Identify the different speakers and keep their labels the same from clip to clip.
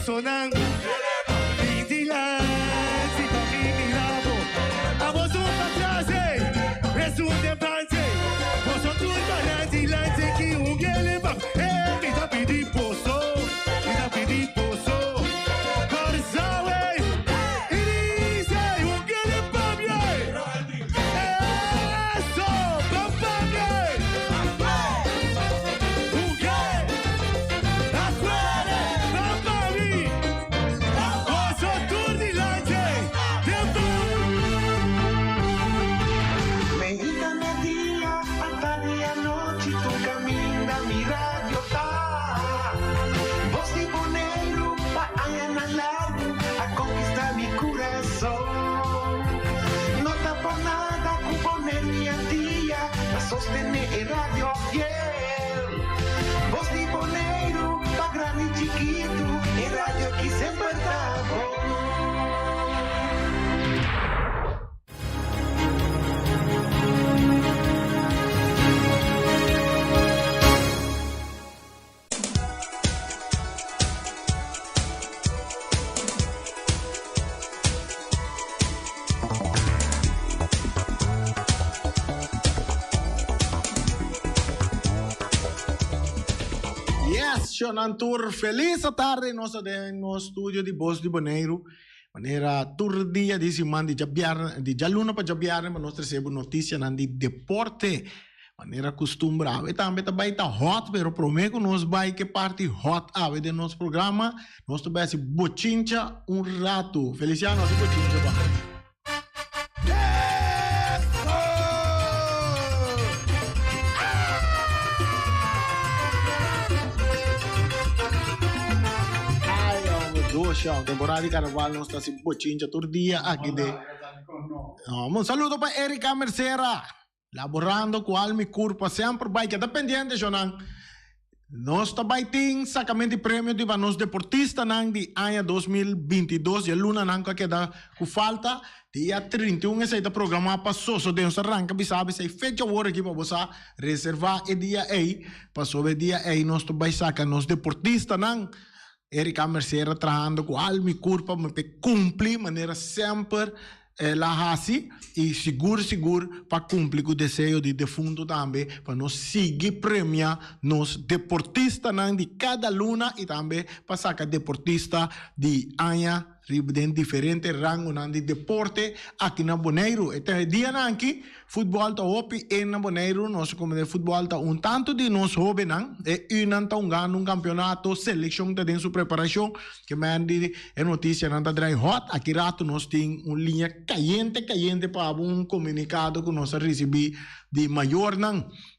Speaker 1: Sonang vigilanti pa mi miravo amo su patrase resunde panze posso turba lanti chi unghele ma mi da pidi posso corsawe irise unghele pa mie so pa mie
Speaker 2: sostener el radio fiel. Voz de Boneiro, pa' grande y chiquito, el radio aquí siempre está.
Speaker 3: Tour, feliz tarde no studio di Voz di Boneiro. Manera tour dia di siman di Jabbiar di Jaluna pa Jabbiar ma nostra sebu notícia nan di deporte. Manera costumbrava e também também tá hot, pero prometo nos vai que parte hot ave de nosso programa. Nós também se bochincha rato. Feliciano se bochincha ba. Temporada de carnaval nós está se bochincha todo dia aqui de. Un saludo para Erika Mercera, laborando com alma e corpo sempre vai que dependente Jonan. Nós também tem sacamento de prêmio de nós deportista nang de ano 2022 e luna nang que dá com falta dia 31 esse da programa passou só Deus arranca sabe se fecha hora aqui para você reservar e dia aí passou o dia aí nós também saca nós deportista nang Erika Mercera trabalhando com alma e corpo mas cumpre maneira sempre la hasi e seguro para cumprir o desejo de defunto também para nós seguir premiar nos deportistas de cada luna e também para sacar deportista de anha em diferentes rangos de deporte aqui na Boneiro. Este dia aqui, futebol está opi e na Boneiro, nós como de futebol está tanto de nós jovens e tá ganhando campeonato, seleção está em sua preparação, que mande é notícia não está dry hot, aqui rato nós tem uma linha caliente para comunicado que nós recebi de maior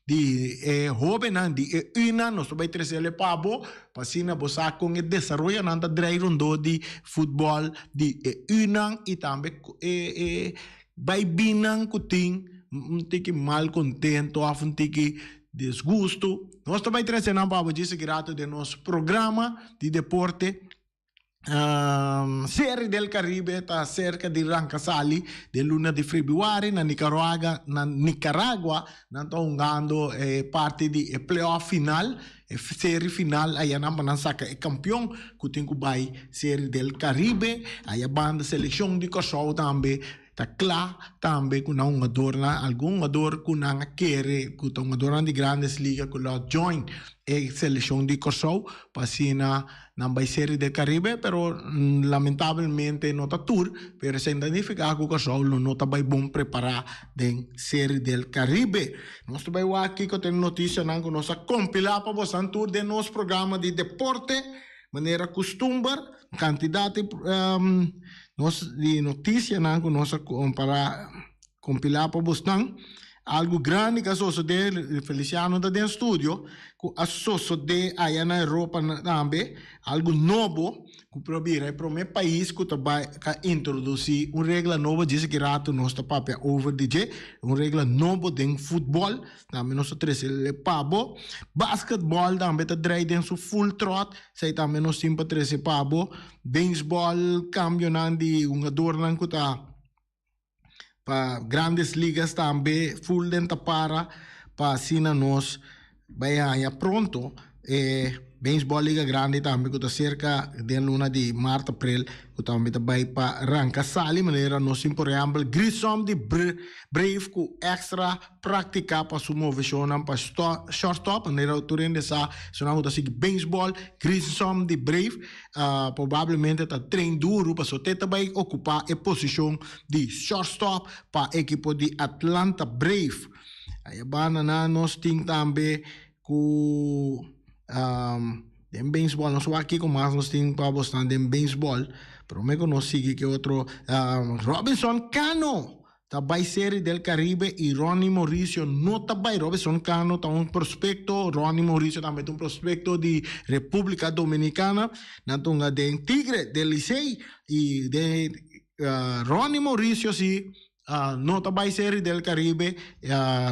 Speaker 3: de jovem de una nós vai trazer le pabo para sina bosa com o desenvolvimento nanda dry rondo de futebol de una e também vai binang kuting tiki mal contento af tiki desgusto nós também trazer na pabo disse grato de nosso programa de deporte Serie del Caribe está cerca di Rancasali del luna di febbraio na Nicaragua nanto ungando parte di playoff final serie final aí não saca é campeão que tem que vai Serie del Caribe aí a banda seleção de Kosovo também tá claro também com um jogador algum jogador com não quer com um jogador de grandes ligas com la join e seleção de Kosovo passina não vai ser del Caribe pero lamentavelmente não tá tour pero se identificar com Kosovo não tá bem bom preparar den Serie del Caribe nós também aqui que tem notícia não que nós compilar para você tour de nosso programa de deporte maneira costumbar quantidade nós de notícia não que nós para compilar para você algo grande que sosso de Feliciano da den studio, que a sosso de aí na Europa também, algo novo, que probira para o meu país que vai introduzir uma regra nova, diz que rato nós papel over DJ, uma regra nova de futebol, também nós três ele pabo, basquetebol também tá drai dentro full trot, sei também nós sempre três pabo, baseball campeonato de um adorno que tá para grandes ligas também, full dentro para sina nós vai pronto, beisebol liga grande também que está cerca de luna de março, abril, que também vai para arrancar sali, maneira nós por exemplo, Grissom de Brave que extra prática para sua movição para shortstop, maneira o turno dessa, se não assim beisebol, Grissom de Brave, provavelmente está treino duro para sua teta vai ocupar a posição de shortstop para a equipe de Atlanta Brave. Aí banana nós tem também que em beisebol, nós aqui com mais nós temos para bastante em beisebol, pero me conheci que outro Robinson Cano também série del Caribe e Ronnie Mauricio não também Robinson Cano tá um prospecto, Ronnie Mauricio também um prospecto de República Dominicana, natunga de Tigre del Licey e de Ronnie Mauricio sim. No também série del Caribe,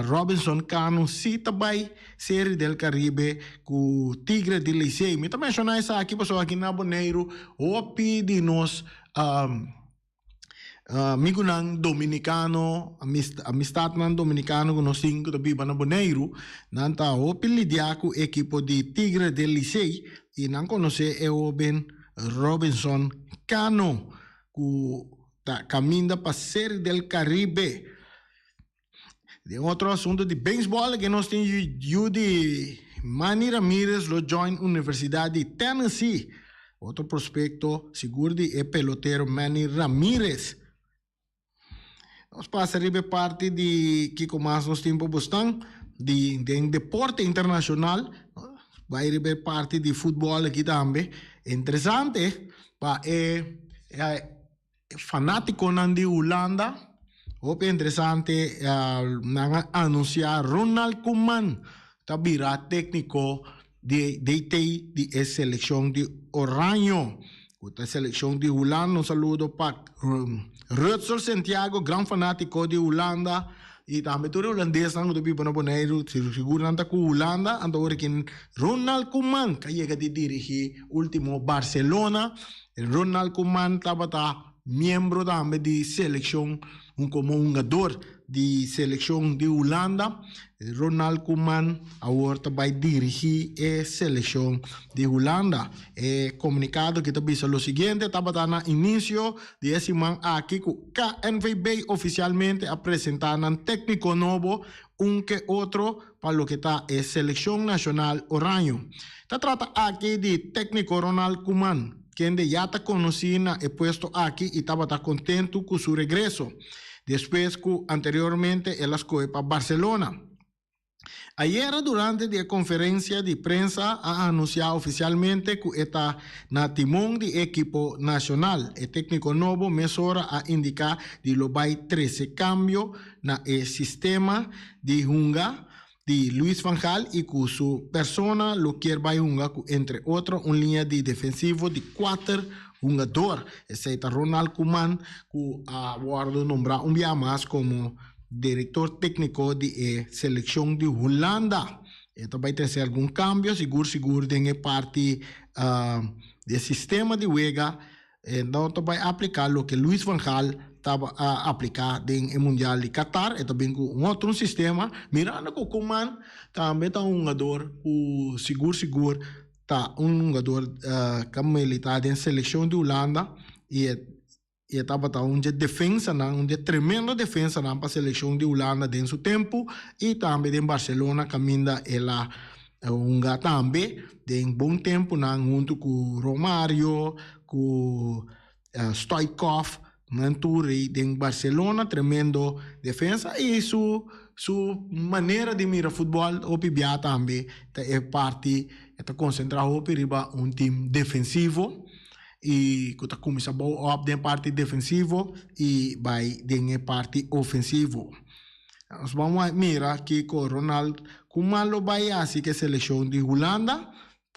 Speaker 3: Robinson Cano sim também série del Caribe com Tigre del Licey. Me também mencionar essa aqui, pessoal, aqui na Bonaire, o de nós, amigo nan dominicano, amistad nan dominicano que nós temos que viver na Bonaire, nanta o lidiar com equipo de Tigre del Licey e não conhece o ben Robinson Cano, que caminha para a série del Caribe. De outro assunto de beisebol que nós temos de Manny Ramirez lo join Universidade de Tennessee. Outro prospecto seguro de pelotero Manny Ramirez. Nós passaremos a parte de que mais nós temos bastante de deporte internacional. Vai receber parte de futebol aqui também. Interessante para fanático de Holanda, é interessante anunciar Ronald Koeman tabira técnico de seleção de Oranje. A seleção de Holanda, um saludo para Rutger Santiago, grande fanático de Holanda, e também todo holandês não do pipa na Bonaire, seguro não com Holanda, ando que Ronald Koeman que chega de dirigir último Barcelona. Ronald Koeman estava miembro também de seleção, como um jogador de seleção de Holanda. Ronald Koeman agora vai dirigir a seleção de Holanda. É comunicado que também é o seguinte, estava no início de esse ano aqui que o KNVB oficialmente apresentando um técnico novo, que outro para o que está a seleção nacional Oranje. Se trata aqui de técnico Ronald Koeman, quem já está conhecido e puesto aqui e estava contente com seu regresso, depois que anteriormente ele foi para Barcelona. Ayer, durante a conferência de prensa, ha anunciado oficialmente que está na timón de equipo nacional. O técnico novo mesora a indicar de lo vai 13 cambio na sistema de Hunga de Luis Van Gaal y que su persona lo quiere Hunga, entre otros, una línea de defensivo de 4 jugadores. Ese es Ronald Koeman, que ha nombrado un día más como director técnico de selección de Holanda. Esto va a ser algún cambio, seguro en parte del sistema de juego. Entonces va a aplicar lo que Luis Van Gaal estaba a aplicar en el Mundial de Qatar. Esto viene con un otro sistema. Mirando que Koeman también está un jugador seguro está un jugador que militar en selección de Holanda y estava uma defesa, uma tremenda defesa para a seleção de Holanda em seu tempo e também em Barcelona caminha ela também de um bom tempo junto com Romário, com Stoichkov, em Barcelona, tremendo defesa e sua maneira de mirar futebol o PBA também é parte está concentrado para um time defensivo. E que começa a da parte defensiva e vai da parte ofensiva. Nós vamos mirar que com Ronald Koeman lo vai assim que a seleção de Holanda,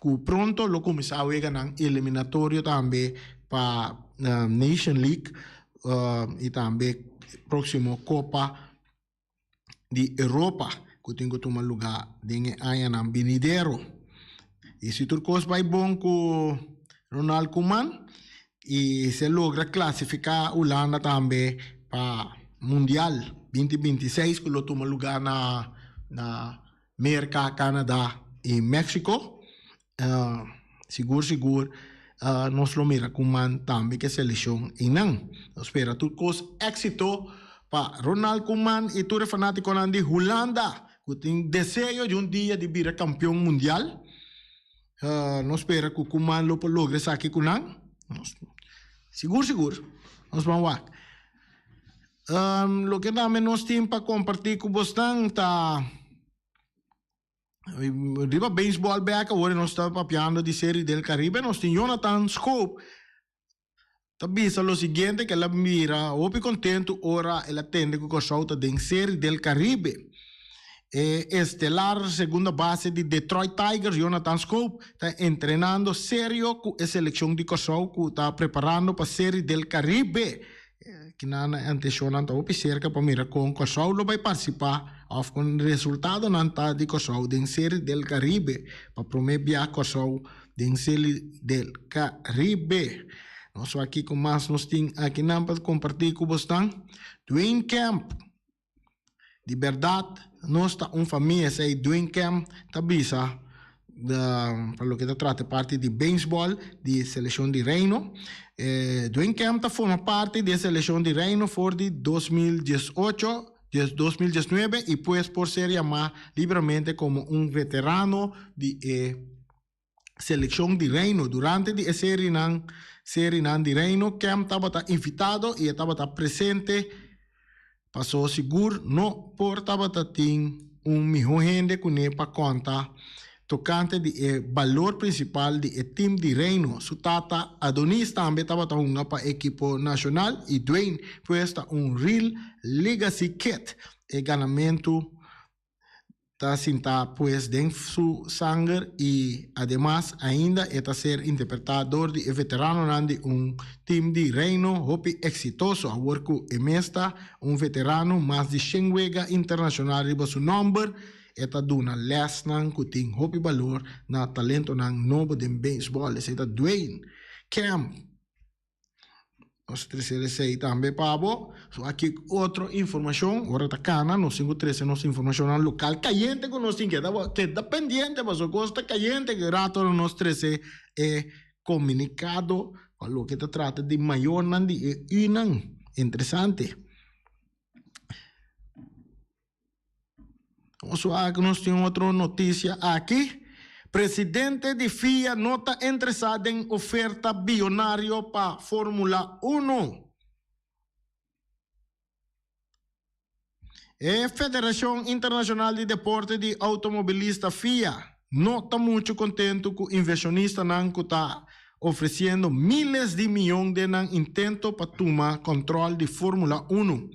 Speaker 3: que pronto lo começar a ganhar eliminatório também para Nation League e também próximo Copa de Europa, que tem que tomar lugar em ano venidero. E se Turcos vai bom com Ronald Koeman e se logra classificar Holanda também para Mundial 2026, que lo toma lugar na América, Canadá e México. Seguro, nós lo mira Koeman também que seleção e não. Espera Turcos éxito para Ronald Koeman e todo fanático de Holanda, que tem desejo de dia de vir campeão mundial. Nós espera que Koeman lo logre aqui com nós. Seguro. Nós vamos lá. Lo que também nós temos para compartilhar com vocês tá riba baseball back agora nós estamos papiando de série del Caribe. Nós temos Jonathan Scope. Tabisa lo seguinte que ela mira opi contento ora ela tende com o solta de série del Caribe. Estelar segunda base de Detroit Tigers, Jonathan Scope, está entrenando sério com a seleção de Kosovo, que está preparando para a série del Caribe. Que na anteciona está opi cerca para mirar com Kosovo lo vai participar of com resultado na de Kosovo de série del Caribe para prometer Kosovo de série del Caribe. Nós aqui com mais nós temos aqui não para compartilhar com vocês. Dwayne Camp, de verdade, nós está família sei Dwayne Camp tabisa para lo que se trata parte de beisebol de seleção de Reino. Dwayne Camp forma parte de seleção de Reino for de 2018 2019 e pues por ser llamado libremente como veterano de seleção de Reino. Durante a série de Reino, Camp estava invitado e estava presente. Passou seguro, não por estava melhor gente que nem para conta tocante de valor principal de time de Reino. Su tata Adonis também estava para a equipo nacional e Dwayne foi real legacy kit. E ganamento está sinta pues de su sangue e además ainda está ser interpretador de veterano de time de Reino hopi exitoso a worku emesta veterano mais de 100 juega internacional riba su number eta duna les nang kuting hopi valor na talento nang novo de baseball eta Dwayne Camp. Nós terceiro também pabo. So aqui outra informação, agora tá cana, nós 513 nossa informação local caliente que nós temos que tá pendiente, mas o gosto caliente que rato nós 13 comunicado para lo que te trata de maior nan de inang interessante. Nós temos outra notícia aqui. Presidente de FIA não está interessado em oferta bilionária para Fórmula 1. A Federação Internacional de Deporte de Automobilista FIA não está muito contente com o inversionista que está oferecendo milhares de milhões de intento para tomar controle de Fórmula 1.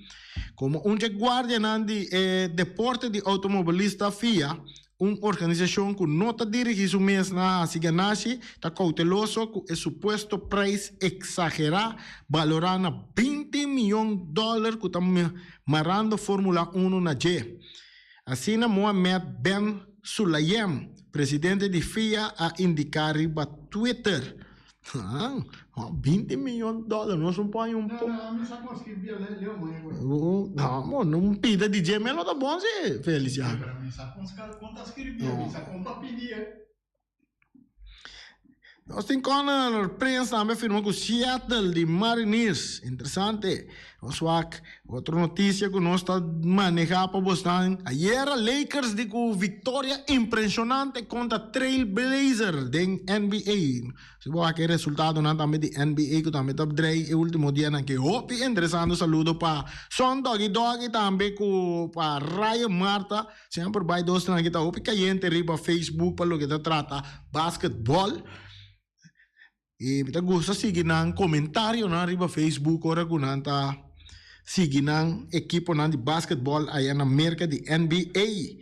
Speaker 3: Como guarda de deporte de automobilista FIA, uma organização que não está dirigindo mesmo na Siganashi, está cauteloso com o suposto preço exagerado, valorando $20 milhões que está marando Fórmula 1 na G. Assim, Mohamed Ben Sulayem, presidente de FIA, a indicar riba Twitter. $20 milhões, não são para um pouco. Não pida de Gmail, não tá bom, se Feliciano. Nós temos a prensa também afirmou que o Seattle de Mariners, interessante. Outra notícia que nós estamos manejando para vocês. Ayer a Lakers de vitória impressionante contra Trailblazer de NBA. Se você quer resultado também de NBA que também está bem, o último dia que hopi interessante saludo para Son Doggy também para Ryan Marta, sempre vai dois que está hopi caliente riba Facebook para lo que trata basketball. E me gusta seguir nang comentário na riba Facebook ora kunanta Sige ng equipo ng di basketball ay ang Amerika di NBA.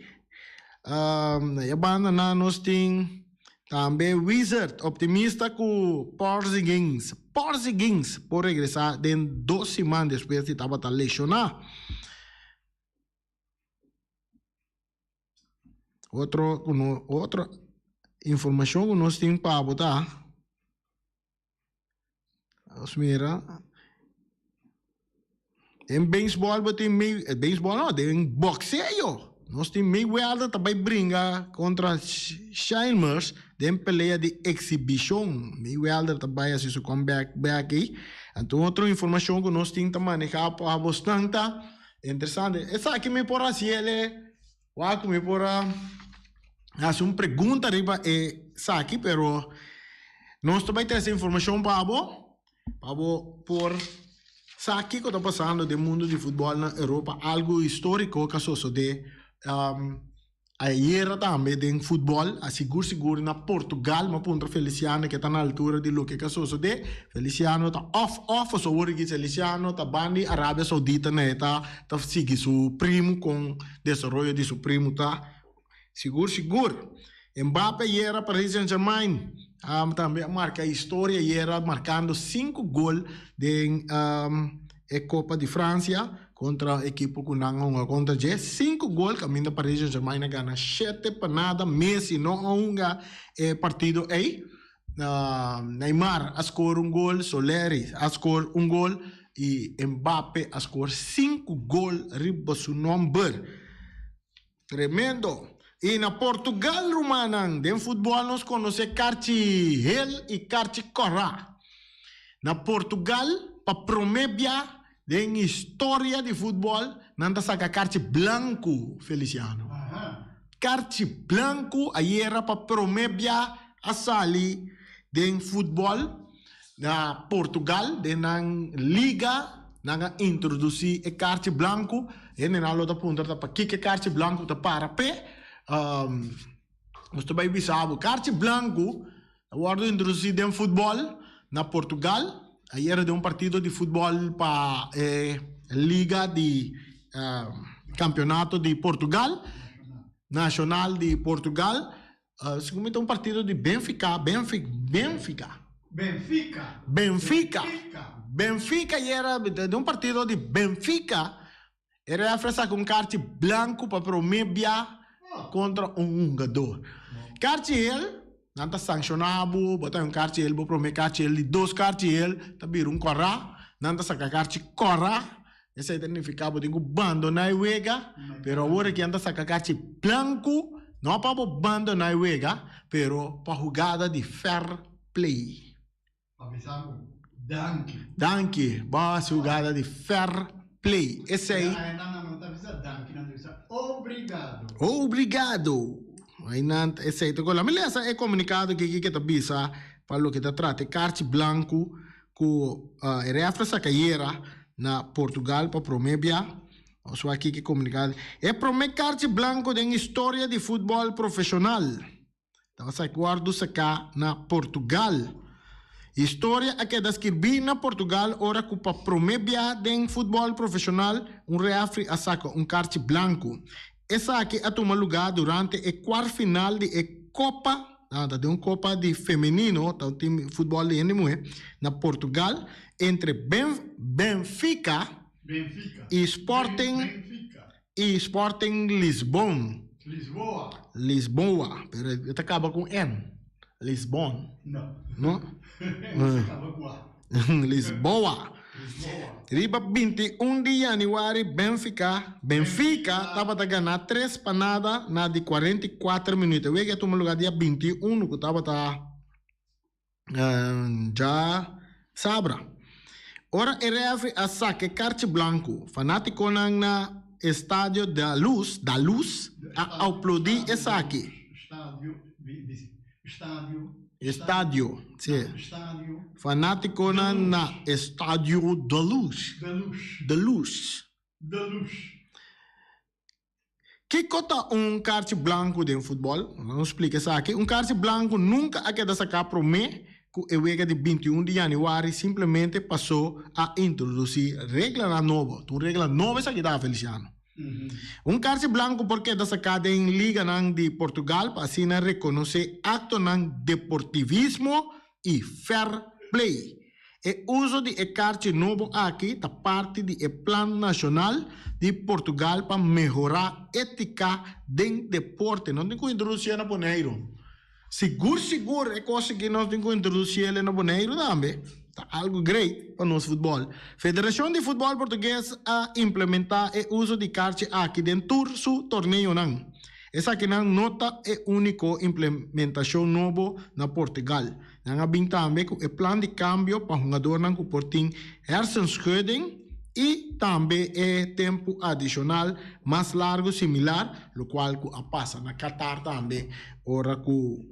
Speaker 3: Yaban na nos ting tambe Wizard optimista ku Porzingis por regresar den 2 semanas después de estaba tan lesionado. Otra información que nos tiene para botar. Mira. En baseball, en boxeo. Nós tem Mayweather também brinca contra Sheamus em pelea de exibição. Mayweather também faz seu comeback aqui. Então, outra informação que nós temos que manejar para bastante interessante. Essa aqui me por assim, que me por fazer uma pergunta riba essa aqui, pero nós também temos essa informação para por sabe que está passando no mundo de futebol na Europa, algo histórico que sucede ayer também de futebol, seguro na Portugal, mas ponto Feliciano que está na altura de lo que sucede. Feliciano está off, so worry que Feliciano está bandi Arábia Saudita está sigue su primo com desenvolvimento de su primo tá seguro. Mbappé era Paris Saint-Germain. Também marca a história e era marcando 5 gols de Copa de França contra a equipe que não contra 5 gols caminho para Paris Saint-Germain ganha 7 para nada. Messi não partido aí. Neymar a score um gol, Soleri a score um gol e Mbappé a score 5 gols riba su número. Tremendo. E na Portugal, Romanang, de futebol nós conhecemos Carti Hel e Carti Corra. Na Portugal, para promédia de história de futebol, nanda saca Carti Blanco, Feliciano. Carti Blanco, aí era para promédia a sali de futebol na Portugal, de na liga, nanga introduzir e Carti Blanco, e na outra ponta para que Carti Blanco tá para pé. Você vai ver, Carti Blanco, agora introduzido em futebol na Portugal. Aí era de partido de futebol para Liga de Campeonato de Portugal, Nacional de Portugal. Segundo partido de Benfica e era de partido de Benfica. Era a com Carti Blanco para promédia contra jogador. Cartiel, não está sancionado, botar cartiel, vou prometer cartiel de 2 cartiel, tá vir corra, não está sacar carti corra, esse significava de abandonar a wega, pero agora que anda sacar carti blanco, não para abandonar a wega, pero para jogada de fair play.
Speaker 4: Avisamos,
Speaker 3: danke, boa jogada de fair play. Esse aí. Obrigado. Aí não, esse aí agora, mas essa é comunicado que tá bisa para o que tá trata Carti Blanco com referência que era na Portugal para promédia. Só aqui que comunicado é promédia Carti Blanco de história de futebol profissional. Então sai guardo saca na Portugal. História é que descrevi na Portugal ora que para promédia de futebol profissional refere a saca Carti Blanco. Essa aqui a tomar lugar durante a quarta final de Copa, de Copa de feminino, do time futebol de mulher, na Portugal, entre Benfica e Sporting Lisboa. Pero acaba com N. Lisbon. Não? Acaba com Lisboa. Riba 21 de januário, Benfica estava a ganhar 3 para nada na de 44 minutos. Eu ia tomar lugar dia 21, que estava já sabra. Ora, RF a saque Carti Blanco, fanático na Estádio da Luz, a aplaudir essa aqui. Estádio, sim. Fanático na Estádio da Luz. Que cota Carti Blanco de futebol? Vamos explicar isso aqui. Carti Blanco nunca é que dá sacar para mim, el juega de 21 de januari simplesmente passou a introduzir regla nova. Tu regla nova essa que dá, Feliciano. Carse blanco porque da sacada em Liga de Portugal para assim reconhecer acto de deportivismo e fair play. O uso de carta novo aqui da parte do Plano Nacional de Portugal para melhorar a ética do deporte. Não tem que introduzir na Boneiro. Seguro é coisa que nós temos que introduzir na Boneiro também. Algo great para nosso futebol. Federação de Futebol Português a implementar o uso de carta aqui dentro do seu torneio. Essa aqui não nota é única implementação nova na Portugal. Nang abing também com o plano de câmbio para jogador que portem hersenschudding e também é tempo adicional mais largo similar, o qual passa na Qatar também, ora que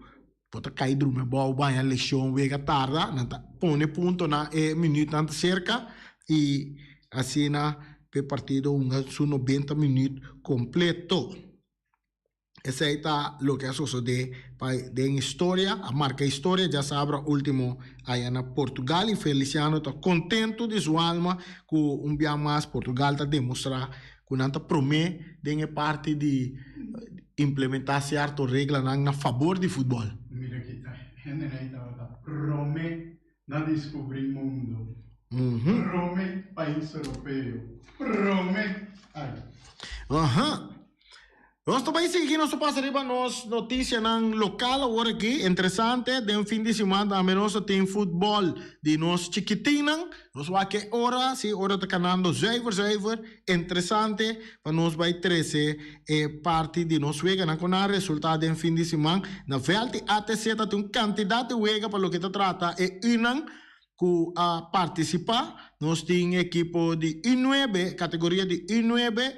Speaker 3: pode cair do meu bom banho a leção vega tarda, põe ponto na minuto tanto cerca e assim na partido su 90 minutos completo. Essa é o que sucede em história, a marca história já sabe o último aí na Portugal e Feliciano está contente de sua alma que dia mais Portugal está demonstrar que não está promete de parte de implementar certa regra na favor do futebol.
Speaker 4: Mira que está promete na descobrir mundo, promete país europeu, promete.
Speaker 3: Nós também seguimos nosso passarinho para nós notícias local agora aqui, interessante, de fim de semana também nós tem futebol de nós chiquitina, nós vai que hora, se hora está canando zuiver, interessante, para nós vai 13 parte de nós vega na com resultado em fim de semana, na velha ATC tem um candidato de vega para o que está trata é Inan, que a participar, nós tem equipo de I9, categoria de I9,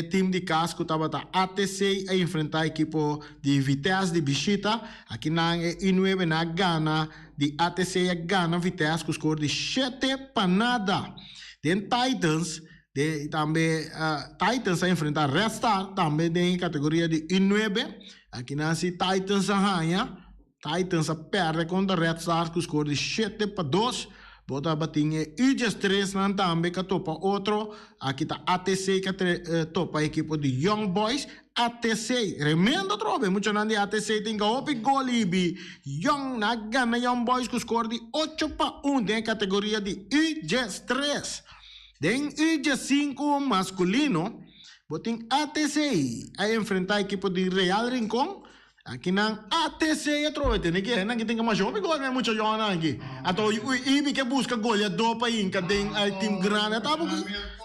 Speaker 3: time de casco estava a ATC a enfrentar a equipe de Vitesse de Bichita. Aqui na I9 na Gana de ATC a Gana Vitesse com score de 7 para nada. Tem Titans também Titans a enfrentar Red Star também em categoria de I9. Aqui na Titans a ganha. Titans a perde contra Red Star com score de 7 para 2. Bota batinha UG3 nan também que topa outro. Aqui tá ATC que topa a equipe de Young Boys. ATC, remendo trobe. Muito nan de ATC tem que opi golibi. Young na gana Young Boys com score de 8 para 1 em categoria de UG3. Em UG5 masculino, botin ATC a enfrentar a equipe de Real Rincón. Aqui na ATC trobe tem que tem mais jovem gol, muito jovem aqui. Ato ibi que busca gol é do para inca tem time grande, tá porque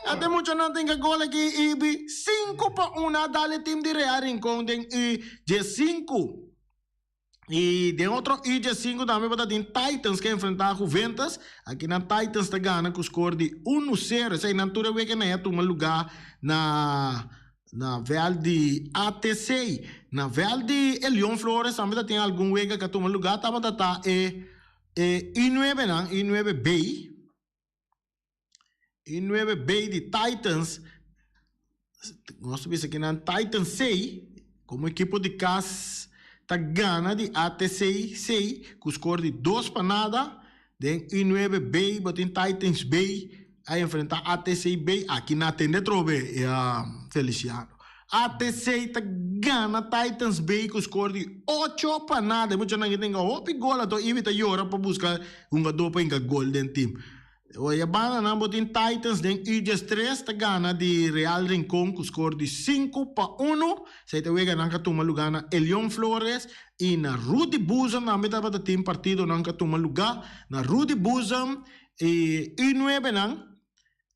Speaker 3: até muito não tem que gol aqui ibi 5 para 1 dale time de Real Rincón tem G5. E de outro IG5 também para tem Titans que enfrentar Juventus. Aqui na Titans está ganhando com o score de 1-0. Essa é na altura que não é tomar lugar na Vel de ATC, na Vel de Leon Flores também tem algum wega que toma lugar, estava tá I9 não, I9B de Titans, nós vimos aqui na Titans 6, como equipe de casa, tá ganha de ATC 6, com score de 2 para nada, de I9B, botem Titans B, a enfrentar ATC B, aqui na tende trobe, Feliciano. ATC tá ganha Titans B com score de 8 para nada. Muito não tem que gol, então evita llorar para buscar dopa em golden team. Olha, bana na botin Titans den UG3 tá ganha de Real Rincón com score de 5 para 1. Se te wega nang katuma lugar na Elion Flores e na Rudy Buzam na metade da team partido nang katuma lugar na Rudy Buzam e I9 nang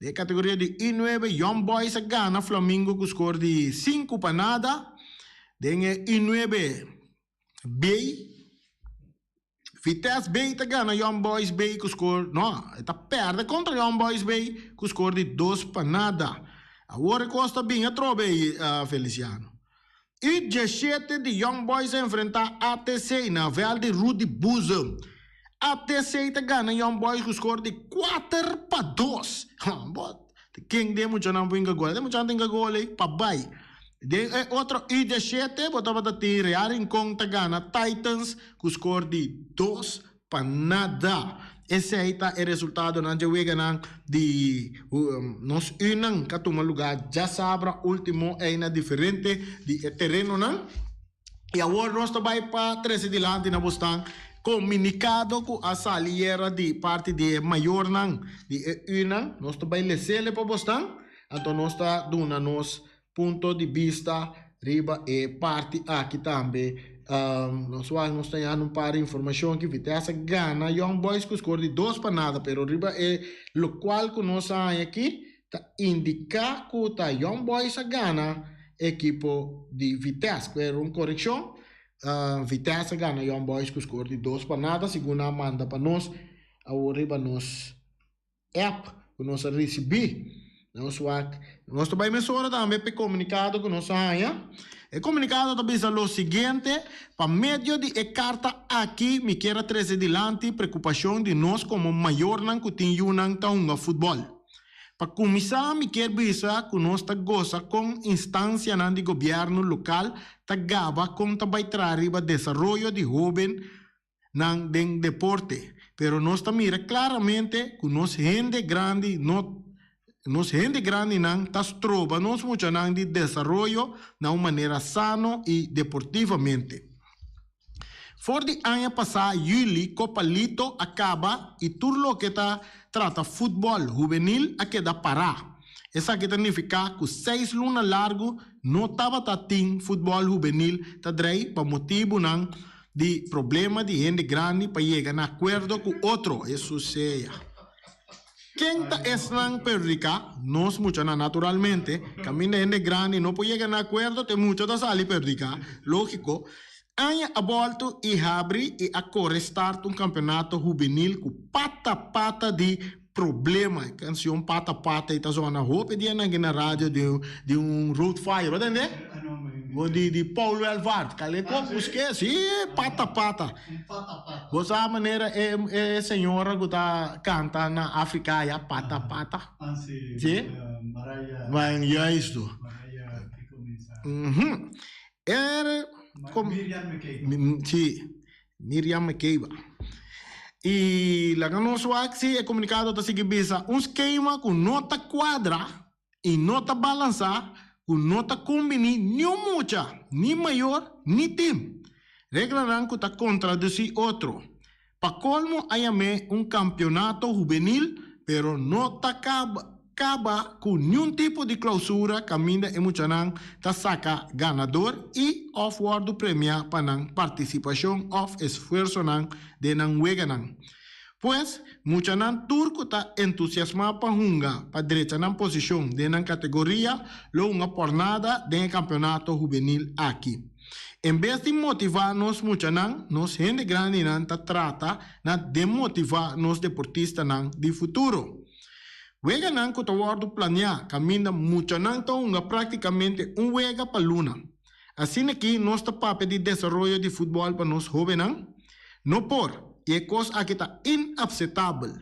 Speaker 3: de categoria de I9, Young Boys a gana Flamengo com score de 5 para nada. Den I9 B. Vitesse B tá gana Young Boys B com score. Não, tá perde contra Young Boys B com score de 2 para nada. Agora Costa bem a trobe, Feliciano. E 17 de Young Boys a enfrentar ATC na Vel de Rudy Buzam. ATC tá ganha Young Boys com score de 4 para 2. Quem deu muito não pinga gol, deu muito não pinga gol aí, papai. De outro I17, botava da Real Rincón tá ganha Titans com score de 2 para nada. Esse aí tá o resultado na juega de nos unam que toma lugar já sabra último é na diferente de terreno não. E agora nós vai para 13 de lá na Boston comunicado com a saliera de parte de maior não de unam nós vai lesele para Boston então nós está dando nos ponto de vista riba e parte aqui também. Nós vamos ter um par de informação que Vitesse gana Young Boys que score de 2 para nada, pero riba é lo qual que nós aqui tá indica que tá Young Boys gana equipo de Vitesse, pero uma correção, Vitesse gana Young Boys que score de 2 para nada, segundo a manda para nós, agora riba nós app que nós recebi, nós também mesura também para comunicado que nós El comunicado também diz o seguinte, para meio de carta aqui, me quero trazer adiante preocupação de nós como maior não que tem um futebol. Para começar, me quero dizer que nós goza com instância de governo local, gaba com também trazer desenvolvimento de jovem no deporte. Pero nós mira claramente que nós gente grande Nos gente grande não tas trova nos mucho não de desenvolvimento de uma maneira sano e deportivamente. For de ano passado, julho, Copa Lito acaba e tudo lo que trata futebol juvenil a queda parar. Essa que significa que 6 lunas largo não estava tatim futebol juvenil tadrei para motivo não de problema de gente grande para chegar a acordo com outro. Isso seja. Quem está perdica, nós mucho naturalmente, camina gente grande, não pode llegar a acordo, tem muito da sali perdica, lógico. Anya a volta e abre e a start campeonato juvenil com pata de problema, canção pata e tá zona roupa de na rádio de road fire, entende? O de Paulo Alvar, caleco, busque, sim, pata. Você a maneira é senhora que tá canta na África, ya pata. Sim? Mas é isso. Era Miriam Makeba. E lá no Swag é comunicado da seguinte esquema com nota quadra e nota balançar, com nota combine nem mucha, nem maior, nem time. Regra não que está contraduzir outro. Para colmo, há campeonato juvenil, pero nota acaba com nenhum tipo de clausura, caminha e mucha não tá saca ganador e offward do premia para não participação of esforço não de não wega não. Pois, mucha não turco tá entusiasmado para hunga, para direita na posição de na categoria, lo uma pornada de campeonato juvenil aqui. Em vez de motivar-nos mucha não, nos gente grande não tá trata na demotivar nos deportistas não de futuro. Wega não que o guardo planear, caminha mucha não tá praticamente wega para luna. Assim aqui, nosso papel de desenvolvimento de futebol para nós jovens não por. E é coisa que está inaceitável.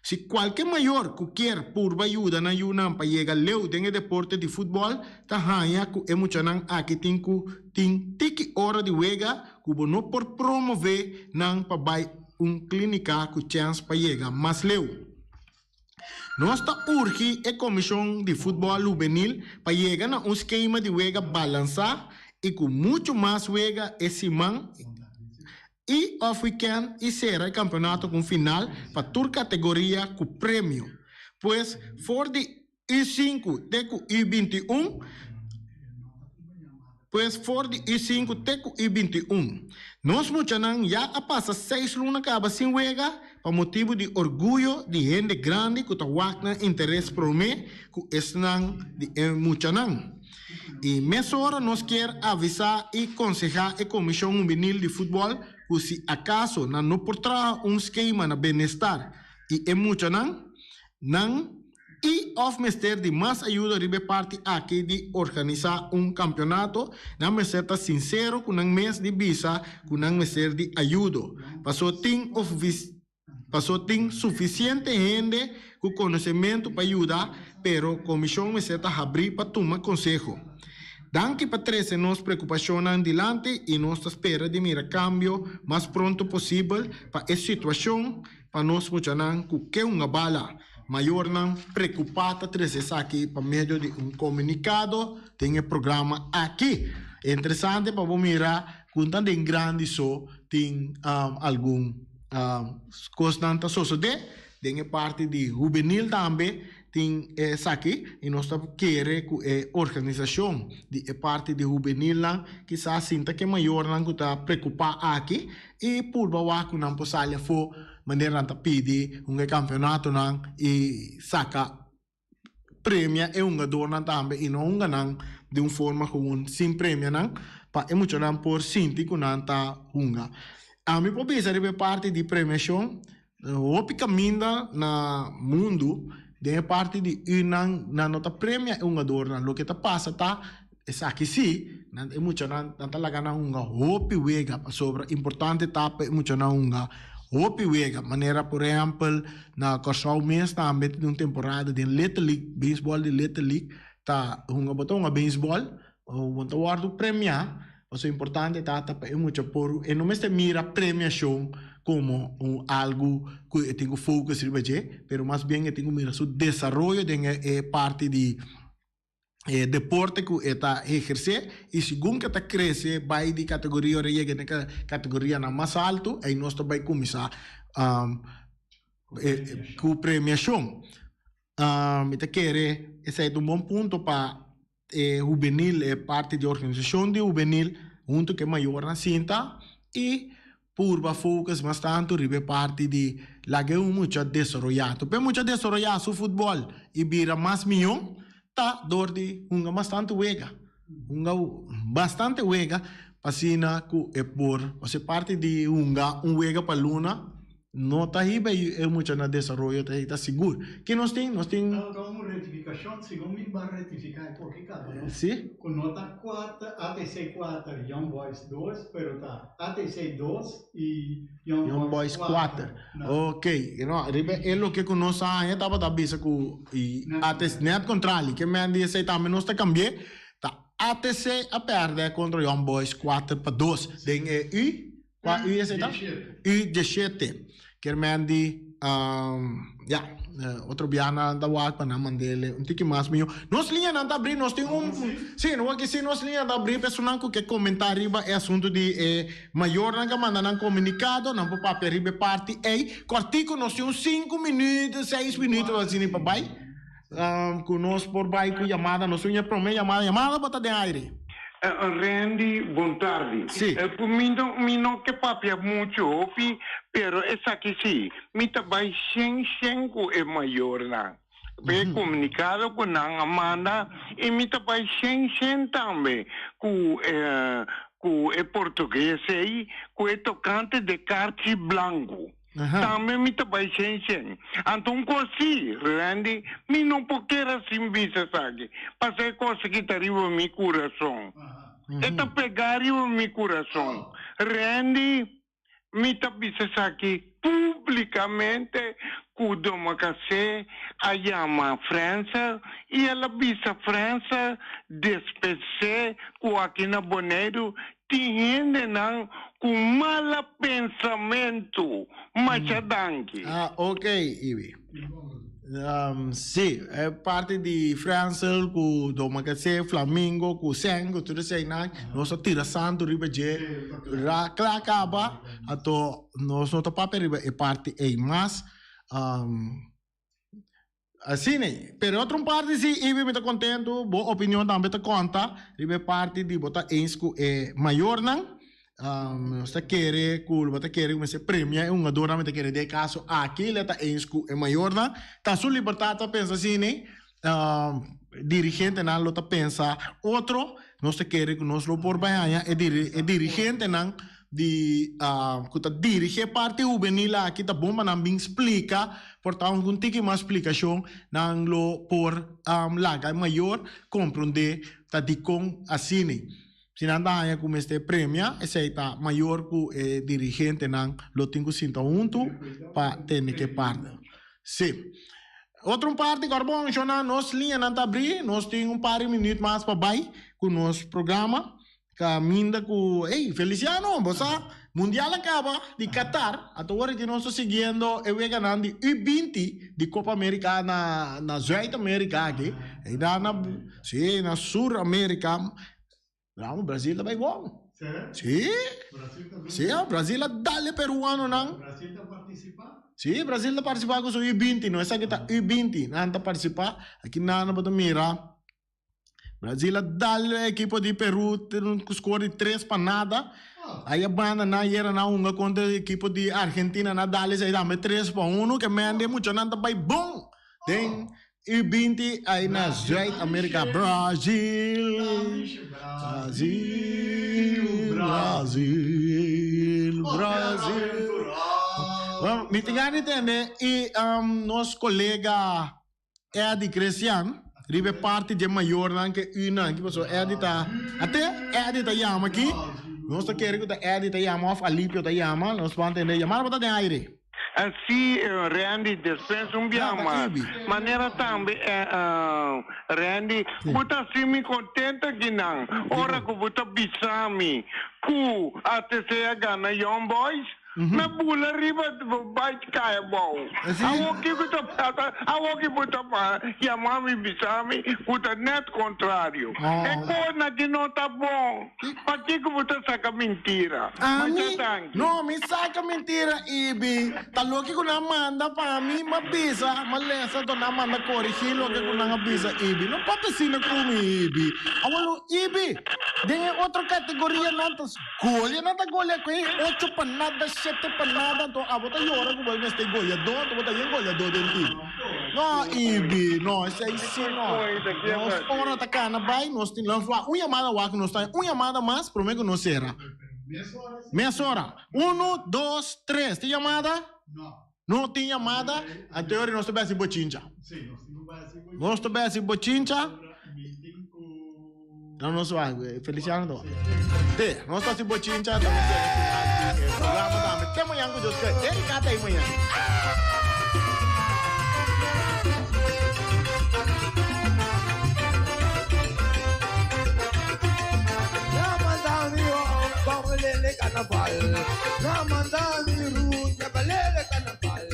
Speaker 3: Se qualquer maior que quer por ajuda na Yunnan para chegar leu dentro do deporte de futebol, está ganha que é muito não aqui tem tiki hora de wega que não por promover não para clínica com chance para chegar mais leu. Nós está urge a comissão de futebol juvenil para chegar a esquema de wega balançar e com muito mais wega esse man e off weekend e será o campeonato com final para toda categoria com prêmio. Pois, for de I5 até com I21, nós muitos já passa 6 lunas acaba sem wega para motivo de orgulho de gente grande que está wagner interesse por mim que estão de muitos E nessa hora nós quer avisar e aconselhar a comissão juvenil de futebol que se acaso não portar esquema na bem-estar e é muito não e oferecer de mais ajuda de parte aqui de organizar campeonato não me ser sincero com um mês de visa com não me ser de ajuda passou tem suficiente gente com conhecimento para ajudar pero a comissão me ser abrir para tomar conselho Danke Patricia, nos preocupación adelante y nos espera de mirar cambio más pronto posible para esta situación, para nos muchanan que una bala mayor nan preocupada tres aquí por medio de un comunicado tem el programa aquí. Interessante para mirar quando tem grande so tem algum constante sociedade, tem parte de juvenil também tem aqui e nós queremos que organização de parte de juvenil lá que se sinta que maior não está preocupado aqui e por baixo que não possa for maneira de pedir campeonato não e saca prêmio é dona também e não não de uma forma comum sem prêmio não para muito não por sentir que não está a mim pode ser de parte de premiação o caminho na mundo de parte de na nota prêmio é dona lo que está passa tá essa aqui sim é muito não talaga na hopi wega sobre importante tá muito não hopi wega maneira por exemplo na Corsau mês também de uma temporada de Little League baseball de Little League tá botão baseball o guardo prêmio o importante tá é muito por e não me mira premiação como algo que tenho foco pero más bien que tenho mira su desarrollo de parte de deporte que está ejercer y según que está crece vai de categoria ou llega na categoria na mais alto aí nós vai começar com premiação me quer esse é um bom ponto para juvenil parte de organização de juvenil junto que maior na cinta e purba focus bastante ribe parte de la que muito desarrollado pero muito desarrollado su futebol e vira mais milhão tá dor de bastante wega bastante wega pasina ku é por você parte de wega para luna não tá ribe é muito na desarrollo tá seguro que nós tem
Speaker 4: uma retificação segundo me vai retificar porque cada
Speaker 3: sim
Speaker 4: com nota 4 ATC 4 Young Boys 2 pero tá ATC 2 e Young Boys 4 ok no ribe é lo que conosco aí tava da bisa com e ATC net contrali que me diz aí também nós tá cambiar tá ATC a perder contra Young Boys 4 para 2 tem qual U esse tá U17 que mendi outro biana da wak para mandele um tique mais meu nós linha não tá abrir nós tem sim não que se nós linha tá abrir pessoal que comentar riba é assunto de maior não manda não comunicado não para papel riba parte cortico nós tem 5 minutos 6 minutos assim para vai conosco por vai com chamada nós tinha promessa chamada para de aire
Speaker 5: Randy, boa tarde.
Speaker 3: Sì.
Speaker 5: Mi non che papia molto, però essa che sì, mi tabai sen ku e maior na. Be comunicado con Amanda e mi tabai sen tambe ku e portoghese e ku e toccante de carti blanco. Também me trabalhei sem. Então, così, Randy, me não poquera sim visa, sabe? Passei coisa que tá arriba no meu coração. Eta pegar no meu coração. Randy, me trabalhei, sabe, publicamente, quando me casei, a chama França, e ela visa França, despecei, com aqui na Boneiro, tem gente não com mau pensamento, machadanque.
Speaker 3: Ok, Ivi. Sì, è parte di França, con Domacase, Flamengo, con Sengo, tudo isso aí, nós tira santo, ribeje, acaba, ato, nós não tá papel, é parte é mais, assim, né? Pero outra parte, sim, Ivi me tá contento, boa opinião também tá conta, ribe parte de botar ensco é maior, não? Sta querer cool bata querer come se premia é uma dona me querer de caso aqui ele tá em school é maior na tá sua liberdade pensa assim né dirigente não lo tá pensa outro nós te querer que nós lo por banha é dirigente não de que tá dirige parte juvenil aqui tá bom mas bem explica portanto um tique mais explicação não lo por laga maior compreender tá de com assim né se não dá como este prêmio, esse está maior que dirigente não lo tenho sinto junto para ter que parte. Sim. Outra parte, agora bom, nós linha não tá abrir, nós temos um par de minutos mais para baixo com o nosso programa. Caminda com, Feliciano, você, Mundial acaba de Qatar, agora que nós estamos seguindo, eu vou ganhar de U20 de Copa América na Sul-América aqui, e na Sul-América, o Brasil também bom. Sim, sim, o Brasil dá-lhe peruano, não?
Speaker 4: O Brasil está participando?
Speaker 3: Sim, o Brasil está participando com o U20, não é que está U20, não está participando, aqui não pode mirar. Brasil dá-lhe a equipe de Peru, tem um score de 3 para nada. Aí a banda na era na unga contra a equipe de Argentina na dá-lhe aí dá 3 para 1, que mende muito não tá bem bom. Tem U20 aí na Sul-América, Brasil. Me tenho que entender, e nosso colega Edi Cristiano, ribe parte de maior que una que passou Edi tá até Edi tá chama aqui, nós tá querendo que Edi tá chama of Alipio tá chama, nós vamos entender chamar para ter aire.
Speaker 5: Assim, Randy, dispensa biama. Maneira também, Randy, buta assim me contenta que não. Ora que buta bisami, ku até se gana Young Boys. Na bula riba bait kaya bom. Awo que buta pa, chamami bisami, buta net contrário. É coisa que não tá bom. Para que buta saca mentira?
Speaker 3: Não, me saca mentira, Ibi. Tá louco que não manda para mim, mas bisa, mas lessa tô não manda corrigir lo que não bisa, Ibi. Não pode ser na como Ibi. Awalo Ibi. Tem outra categoria nantas golha, nada golha aqui, 8 panada, 7 panada, to abota yora ko ba este golha do, to bota yen golha do dentro. No, Ibi, no, isso aí sim, não. Nós ora tá cana vai, nós tem lá uma chamada wa que nós tá, uma chamada mais, prometo não será. Meia hora. 1, 2, 3. Tem chamada? Não. Não tem chamada? A teoria nós estamos bochincha. Sim, nós estamos bochincha. Não, nós vamos, Feliciano não. Nós estamos bochincha, estamos programa também. Tem manhã com Deus, ele cata aí manhã.
Speaker 6: Balele carnaval, Ramadani Ruja, balele carnaval.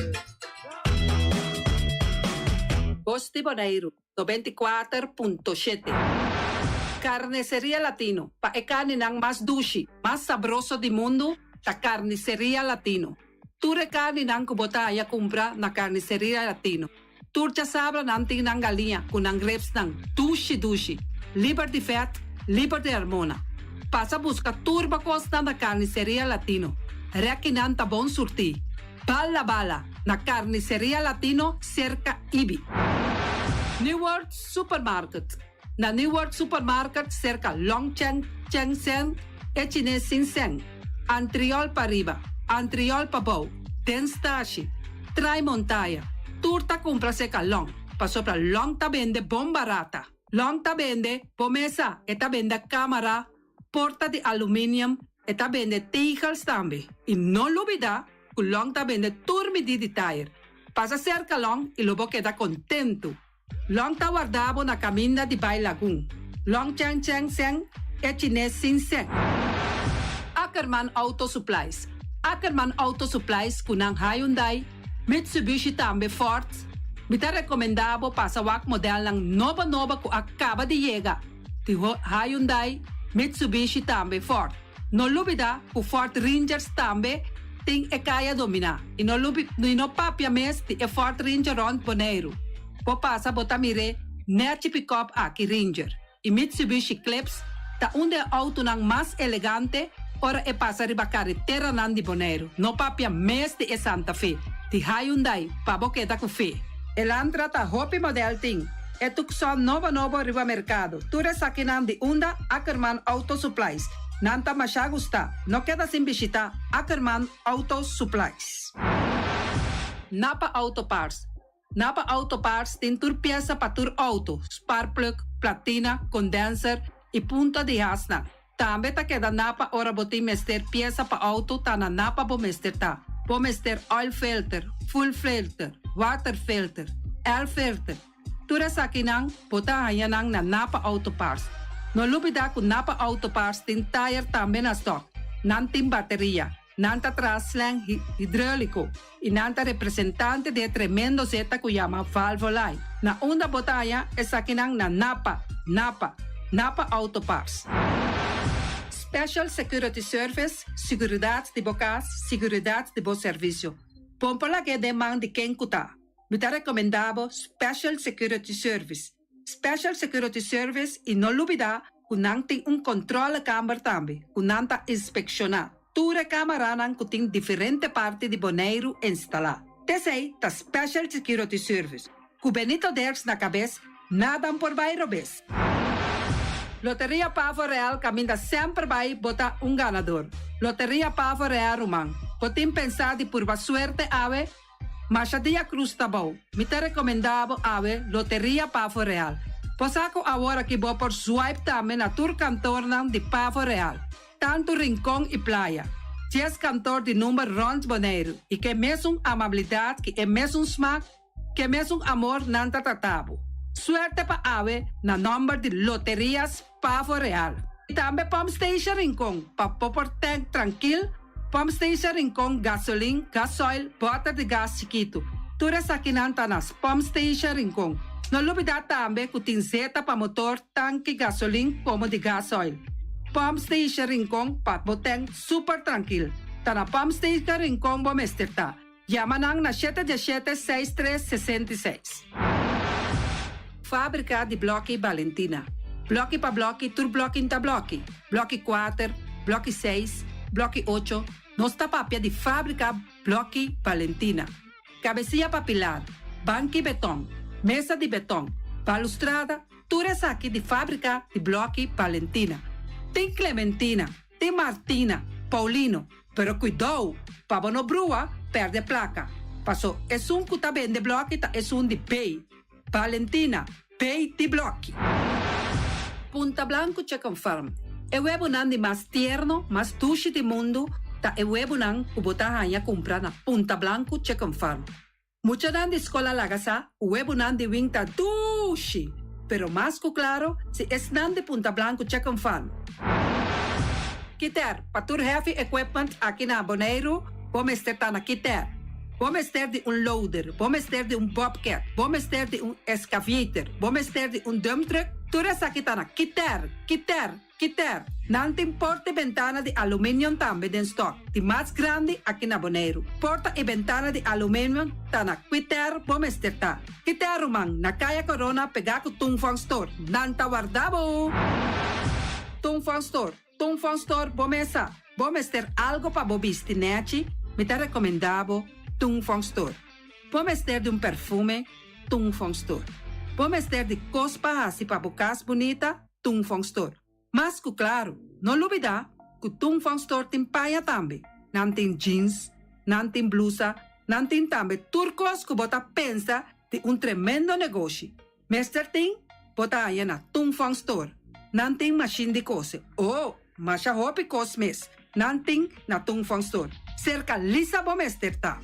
Speaker 7: Posti Bonaire, 94.7. Carnicería Latino, pa e carne nang mas dushi, mas sabroso di mundo, ta Carnicería Latino. Ture carne nang kubota ya kumpra na Carnicería Latino. Turcha sabra nanting nang galinha, kunang grapes nang dushi. Liberty Fat, Liberty Hormona. Passa busca turba costa na Carnicería Latino. Reaquinanta bon surti. Bala na Carnicería Latino cerca Ibi. New World Supermarket. Na New World Supermarket cerca Longcheng, Chengsen e Chines Sinseng. Antriol pa riba, Antriol pa bow. Denstashi. Trai montaia. Turta compra seca long. Pa sopra long ta vende bon barata. Long ta vende pomesa e ta vende camera. Porta di aluminium e ta vende tegels tambe. E non l'ubida, con long ta vende turmi di tire. Passa cerca long e lobo queda contento. Long ta guardavo na caminda di Bai Lagoon. Long Cheng Seng e Chines Sinseng. Ackerman Auto Supplies. Ackerman Auto Supplies kunang Hyundai, Mitsubishi tambe Ford. Mita recomendavo passa wak model ng nova ko acaba de llegar. Ti Hyundai, Mitsubishi tambe Ford. No lubida ku Ford Rangers tambe ting e kaya domina. Ino papia mes ti e Ford Ranger on Bonaire. Po pasa botamire nerci pick-up aki Ranger. I Mitsubishi Clips ta unde auto nang mas elegante ora e pasa riba carretera nan di Bonaire. No papia mes ti e Santa Fe. Ti Hyundai pa boketa ku fe. Elantra ta hopi model ting. E tukson novo riba mercado. Ture sakinan di unda Ackerman Auto Supplies. Nanta masya gusta. No queda sin visita Ackerman Auto Supplies. Napa Auto Parts. Napa Auto Parts tin tur pieza pa tur auto. Spark plug, platina, condenser e punta di hasna. Tambe ta queda Napa ora boti mester pieza pa auto ta na Napa bo mester ta. Bo mester oil filter, full filter, water filter, L40. Tura sakinang bota hayanang na Napa Auto Parts. No lubida ku Napa Auto Parts tin tire tambe na stock. Nantin bateria. Nanta traslang hidráulico. Y nanta representante de tremendo zeta ku llama Valvolai. Na unda botaya es sakinang na Napa Auto Parts. Special Security Service, seguridad de bocas, seguridad de bom serviço. Pompola que demanda de quem cuta. Me tá recomendado Special Security Service. Special Security Service e não lubida kunang tem controle câmara também, kunanta inspeccionar. Tura câmara nang kuting diferente parte de boneiro instalar. Tesei ta Special Security Service. Ku Benito Derks na cabeça, nada por bairro bes. Loteria Pavo Real caminha sempre vai botar ganador. Loteria Pavo Real Rumang. Potim pensar de por suerte ave, mas a dia cruz tá bom. Me tá recomendado ave Loteria Pavo Real. Posaco agora que vou por swipe também na tour cantor de Pavo Real. Tanto Rincón e Playa. 10 cantor de número Rons Boneiro. E que mesmo amabilidade, que é mesmo smack, que mesmo amor nanta tatabo. Suerte pa ave na number de Loterias Pavo Real. E também Pump Station Rincón, pa popor tank tranquil, Pump Station Rincón, gasolina, gasoil, bota de gás chiquito. Tura sakinanta nas Pump Station Rincón. No lubida também que tem zeta pa motor, tanque gasolina como de gasoil. Pump Station Rincón, pa boteng super tranquil. Ta na Pump Station Rincón bom esterta. Yamanang na 717-6366. Fábrica de Bloque Valentina. Bloque pa bloque, tur bloque inta bloque. Bloque 4, bloque 6, bloque 8. Nossa papia de fábrica Bloque Valentina. Cabecilla papilar, banque betão, mesa de betão, balustrada, tudo isso aqui de fábrica de Bloque Valentina. Tem Clementina, tem Martina, Paulino, pero cuidado, para não brua, perde placa. Passou, é que tá bem de bloque, é de pay. Valentina, pay de bloque. Punta Blanco Chicken Farm. É o webunan de mais tierno, mais tushi do mundo, ta é o webunan que botar a comprar na Punta Blanco Chicken Farm. Mucha nan de escola lagasa, o webunan de wing ta tushi. Pero mais que claro, se es nan de Punta Blanco Chicken Farm. Kiter, patur heavy equipment aqui na Boneiro, vamos ter na Kiter. Vamos ter de loader, vamos ter de bobcat, vamos ter de excavator, vamos ter de dump truck. Tudo isso aqui está na Kiter. Não tem porta e ventana de alumínio também em stock. De mais grande aqui na Boneiro. Porta e ventana de alumínio está na Kiter, vamos ter tá. Kiter, Romang, na Kaya Corona, pegar com Tungfang Store. Não tá guardado. Tungfang Store, vamos ter algo para bobiste, nete. Me tá recomendado Tungfang Store. Vamos ter de perfume, Tungfang Store. Vamos ter de cospa assim para bocas bonita, Tungfang Store. Mas que claro, não duvida que Tungfang Store tem paia também. Não tem jeans, não tem blusa, não tem também turcos que bota pensa de tremendo negócio. Mester tem, bota aí na Tungfang Store. Não tem machine de cose. Mas a roupa cosmes. Não tem na Tungfang Store. Cerca lisa bom mester tá.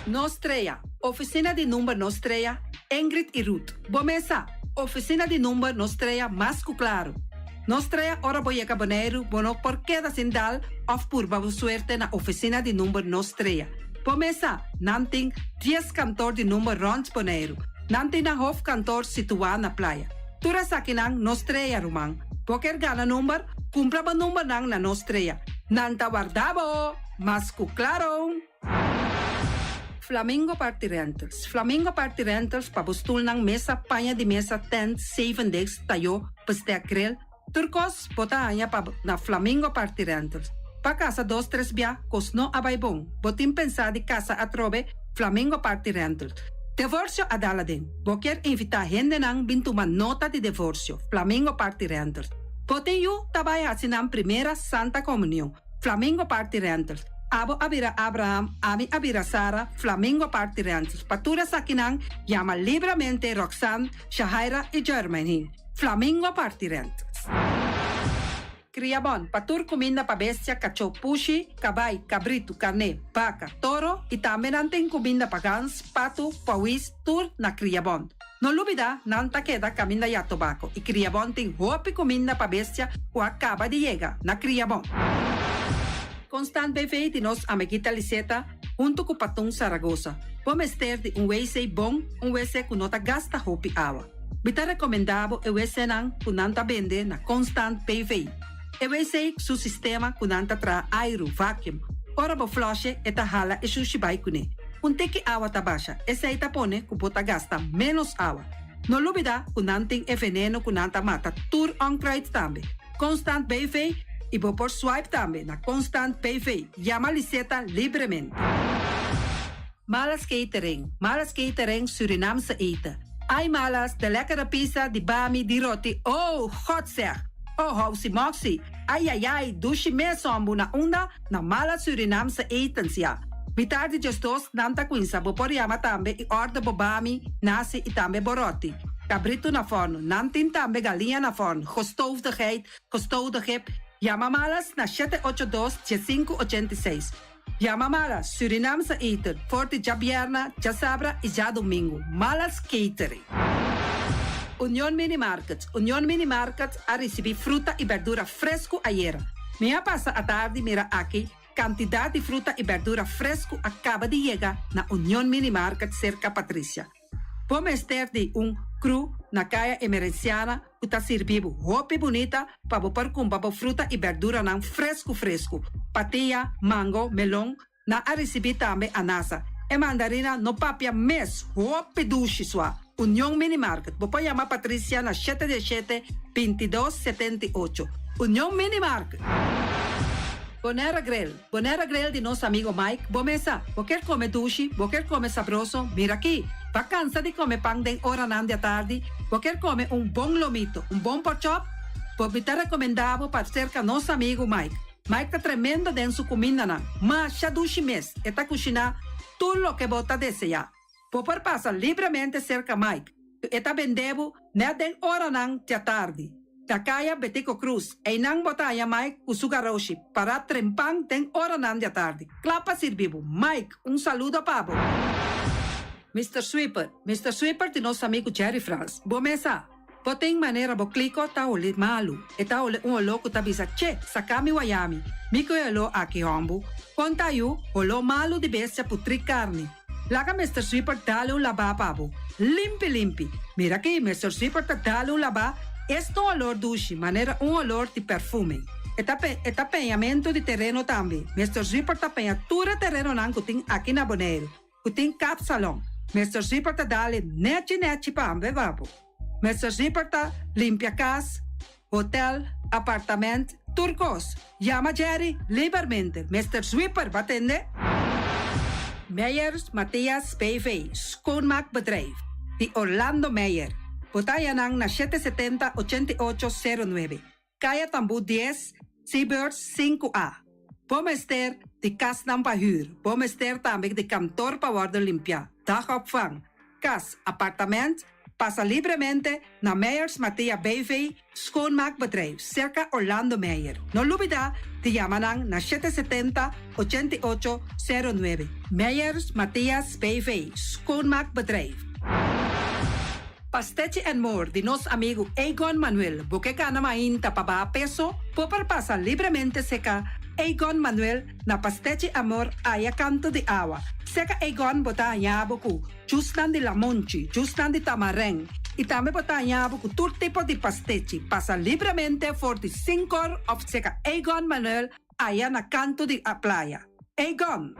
Speaker 7: Nostreia, oficina de número Nostreia, Ingrid e Ruth. Bomesa, oficina de número Nostreia, mais que claro. Nostreia, ora boieca boneiro, bono por queda sindal, of purba suerte na oficina de número Nostreia. Bomesa, nanting 10 cantor de número Rons Boneiro. Nanting na hof cantor situado na playa. Tura sakinang Nostreia, Rumang. Poker gana número, cumpra ba número nang na Nostreia. Nanta guardabo, mas que claro. Flamingo Party Rentals. Flamingo Party Rentals pa bustul ng mesa, panha de mesa, tent, 7 days, tayo, paste akrel. Turcos, bota anya pa na Flamingo Party Rentals. Pa casa 2-3 bia, kos no abay bong. Botim pensa di casa atrobe, Flamingo Party Rentals. Divorcio adala din. Boker invita hende nang bintuman nota di divorcio, Flamingo Party Rentals. Botin yu tabay hasinang primera Santa Comunión, Flamingo Party Rentals. Abo abira Abraham, ami abira Sara, Flamingo Party Rentals. Patura sakinang, llama libremente Roxanne, Shahaira y Germany. Flamingo Party Rentals. Criabon, patur comida para bestia, cachorro, pushi, caballo, cabrito, carne, vaca, toro e também tem comida para gans, pato, pauis, tur na Criabon. Não olvida, nanta queda caminda ya tobacco e Criabon tem hopi comida para bestia o acaba de llegar na Criabon. Constant BV de nos amiguita Liseta, junto com Patung Zaragoza. Vamos ter de WC bom, WC que nota gasta hopi água. Bita recomendado o WC nan que nanta vende na Constant BV. O WC su sistema que nanta tra aero vacuum. Ora bo flush eta hala e sushi baikune. Teki água tabasha, essa aí tapone que bota gasta menos água. Não olvida que nanting e veneno que nanta mata tur onkruid também. Constant BV e vou por swipe também na Constant PV. Llama Liseta livremente. Malas catering Surinamse eten. Ai malas, de lekkere pizza, de bami, de roti. Oh, God zeg. Oh, housie moxie. Ai, dushi me sombu na onda na malas Surinamse etens ja. Vitar de gestos nanta quinsa, bo por llama tambe e order bo bami, nasi e tambe boroti. Cabrito na forno, nantin tambe galinha na forno. Gestoofdigheid. Llama malas na 782-1586. Llama malas, Surinamse eten, forte já vierna, já sabra e já domingo. Malas catering. Union Mini Market a receber fruta e verdura fresco ayer. Minha passa a tarde mira aqui, quantidade de fruta e verdura fresco acaba de chegar na Union Mini Market cerca Patrícia. Vamos ter de cru na caia emergenciana que está servindo roupa bonita para você comprar fruta e verdura não fresco. Patia, mango, melão, na a receber também anasa. E mandarina no papia mês, roupa doce sua. União Mini Market. Você chama Patrícia na 717-2278. União Mini Market. Bonera Grill de nosso amigo Mike. Bomesa, você quer comer doce? Você quer comer sabroso? Mira aqui. Va cansa de comer pão de hora da tarde? Você quer comer bom lomito, bom pork chop? Vou te recomendar para cerca nosso amigo Mike. Mike tá tremendo dentro sua comida, mas já doce mês. Está cozinhando tudo o que você deseja. Você passa livremente cerca Mike. Está vendendo na den hora da tarde. Takaya Betico Cruz, e nang botaya Mike Usugaroshi para trempang den hora da tarde. Clapa servivo. Mike, saludo pabo. Mr. Sweeper de nosso amigo Jerry France. Bomesa, tem maneira bo clico ta ole malu. E ta ole louco ta bisa che, sakami wayami. Miko elo aki hombu. Conta yu, olo malu de bestia putri carne. Laga Mr. Sweeper dale laba pabo. Limpi. Mira aqui, Mr. Sweeper ta dale laba. Esto olor dushi, maneira olor de perfume. Eta penhamento de terreno também. Mr. Sweeper ta penhatura terreno nan kuting aqui na Bonaire. Kuting cap salon. Mr. Zipper ta dale neti pa ambe vapo. Mr. Zipper ta limpia casa, hotel, apartamento, turcos. Llama Jerry libermente. Mr. Zipper batende. Meyers Matthias PV, schoonmaakbedrijf. Die Orlando Meyer. Botayanang na 770-8809. Kaya Tambu 10, Seabirds 5A. Bomester de kas ng pahuur. Bomester também de kantoor pa worden limpia. Dagopvang. Kas, appartement. Passa livremente na Meyers Mattia BV schoonmaakbedrijf. Circa Orlando Meyer. No lubida, te yamanang na 770-8809. Meyers Matthias BV schoonmaakbedrijf. Pastechi and More de nos amigo Egon Manuel. Boque cana mainta pa peso. Popar pasa livremente seca Egon Manuel na Pastechi Amor aya canto de agua. Seca Egon bota yaboku. Justan de lamonchi, justan de tamareng. E também bota yaboku todo tipo de pastechi. Pasa livremente for the 5 of seca Egon Manuel aya na canto de a playa. Egon.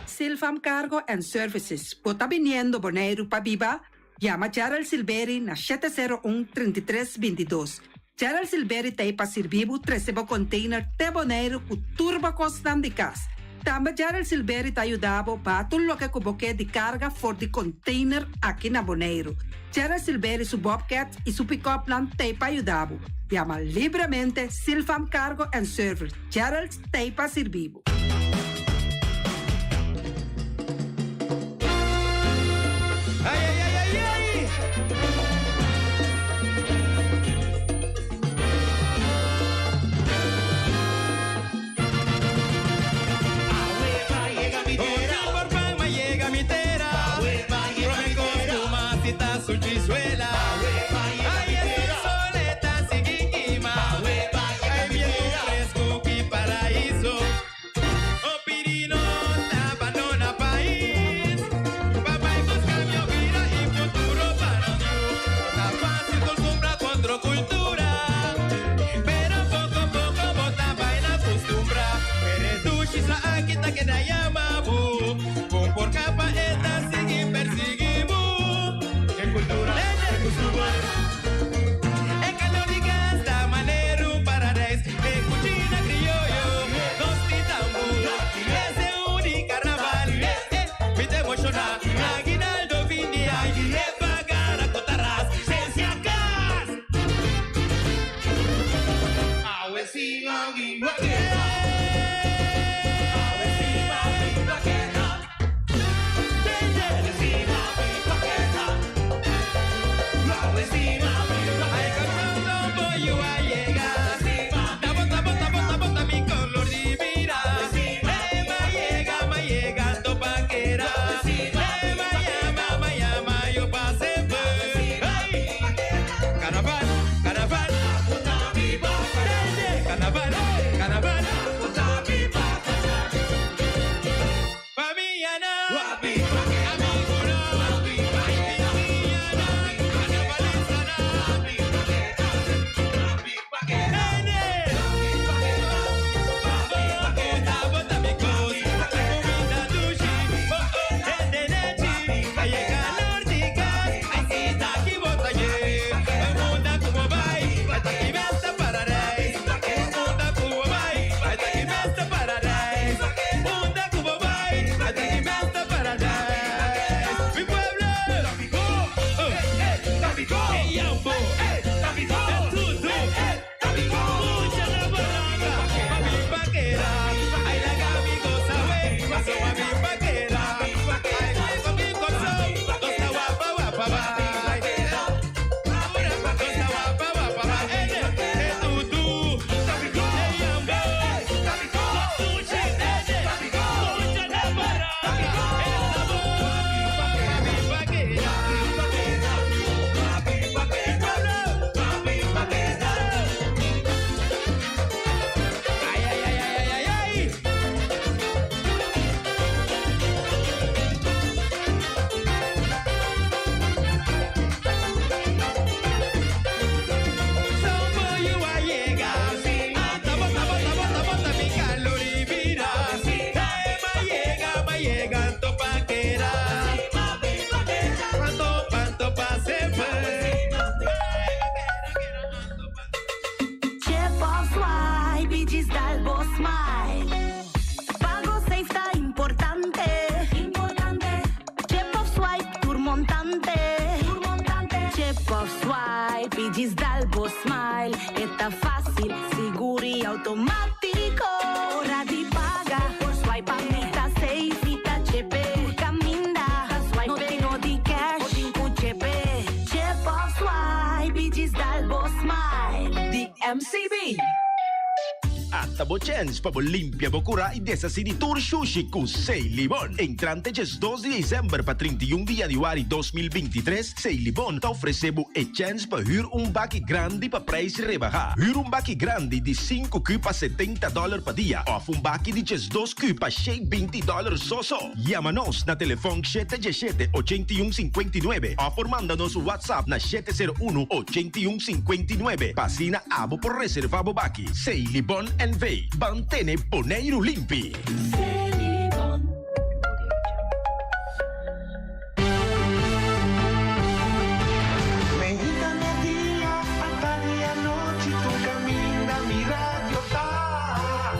Speaker 7: Silfam Cargo and Services. Bota viniendo Bonaire pa viva. Llama Gerald Silveri na 701-3322. Gerald Silveri tem para servir o terceiro container de Bonaire com turbo constante de casa. Também Gerald Silveri te ajudava para tudo o que cuboque de carga for de container aqui na Bonaire. Gerald Silveri, su Bobcat e su pick-up plan te para ajudava. Llama livremente Silfam Cargo and Service. Gerald te para servir.
Speaker 8: Chance para limpia bocura y desasir tour sushi con 6 limón. Entrante 2 de diciembre para 31 de januari 2023, 6 limón te ofrecemos a chance para huir baki grande para precio rebajar. Huir baki grande de 5 cup a $70 per día o baki de 2 cup a $20 soso. Llámanos na telefone 717-8159 o mándanos WhatsApp na 701-8159. Pasina abo por reservar baki. 6 limón NV. Mantene Bonaire limpi.
Speaker 2: Mexicana día, Antania noche, tu camina mi radio ta.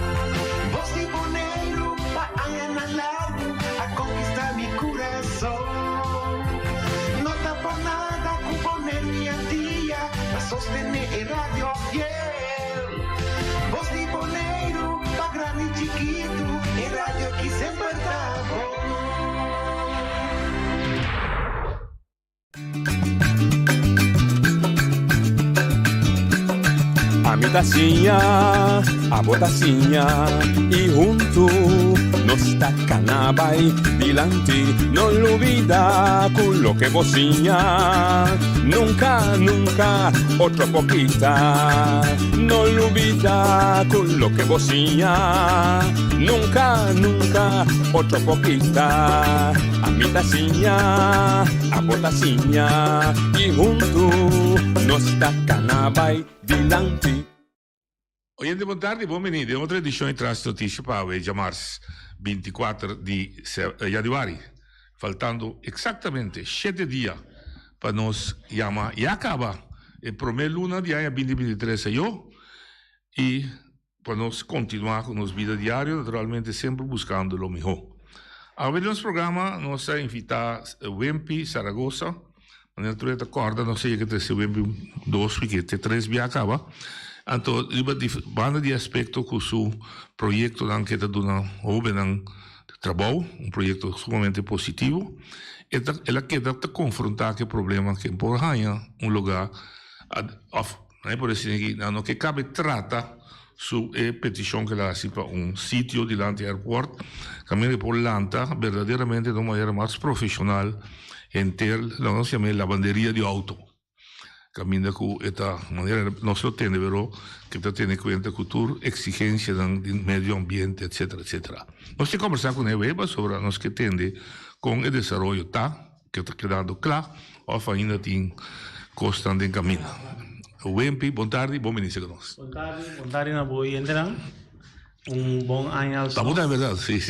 Speaker 2: Voz de Bonaire, pa allá en largo, a conquistar mi corazón. No está por nada, con poner mi día, a sostener el radio fiel. Voz de Bonaire, pa grande y chiquito, el radio aquí siempre está.
Speaker 9: A mi tacinha, a botacinha e junto nos tacanabay dilante, no olvida con lo que bocinha, nunca, nunca, otro poquita, no olvida con lo que bocinha, nunca, nunca, otro poquita, a mi tacinha, a botacinha e junto nos tacanabay dilante.
Speaker 10: Oyente, boa tarde, bem-vindo a outra edição de Trans Notícias para o dia março 24 de januari. Faltando exatamente 7 dias para nós chamar e acaba a primeira luna de ano 2023 e para nós continuar com nossa vida diária, naturalmente sempre buscando o melhor. A ver nosso programa, nós vamos invitar o Wempi Saragossa, mas tu acorda, não sei que tem o Wempi 2, porque tem 3 dias acaba. Então, banda de aspecto com o seu projeto que está dando um trabalho, projeto sumamente positivo. Ela quer confrontar que problema que por ganhar lugar Não é por isso que cabe trata su petição que lá para um sítio diante do aeroporto, caminho por Lanta, verdadeiramente de uma maneira mais profissional, em ter, não se chama lavanderia de auto. Caminho com esta maneira, nós só temos, pero que está tendo em conta a cultura, exigência do meio ambiente, etc, etc. Nós temos que conversar com ele sobre nós que tende com o desenvolvimento, que está quedando claro, ou ainda tem constante em caminho. Wempi, boa tarde, bom ministro conosco.
Speaker 11: Boa tarde, na boa entrada. Bom ano.
Speaker 10: Tá bom, é verdade, sim.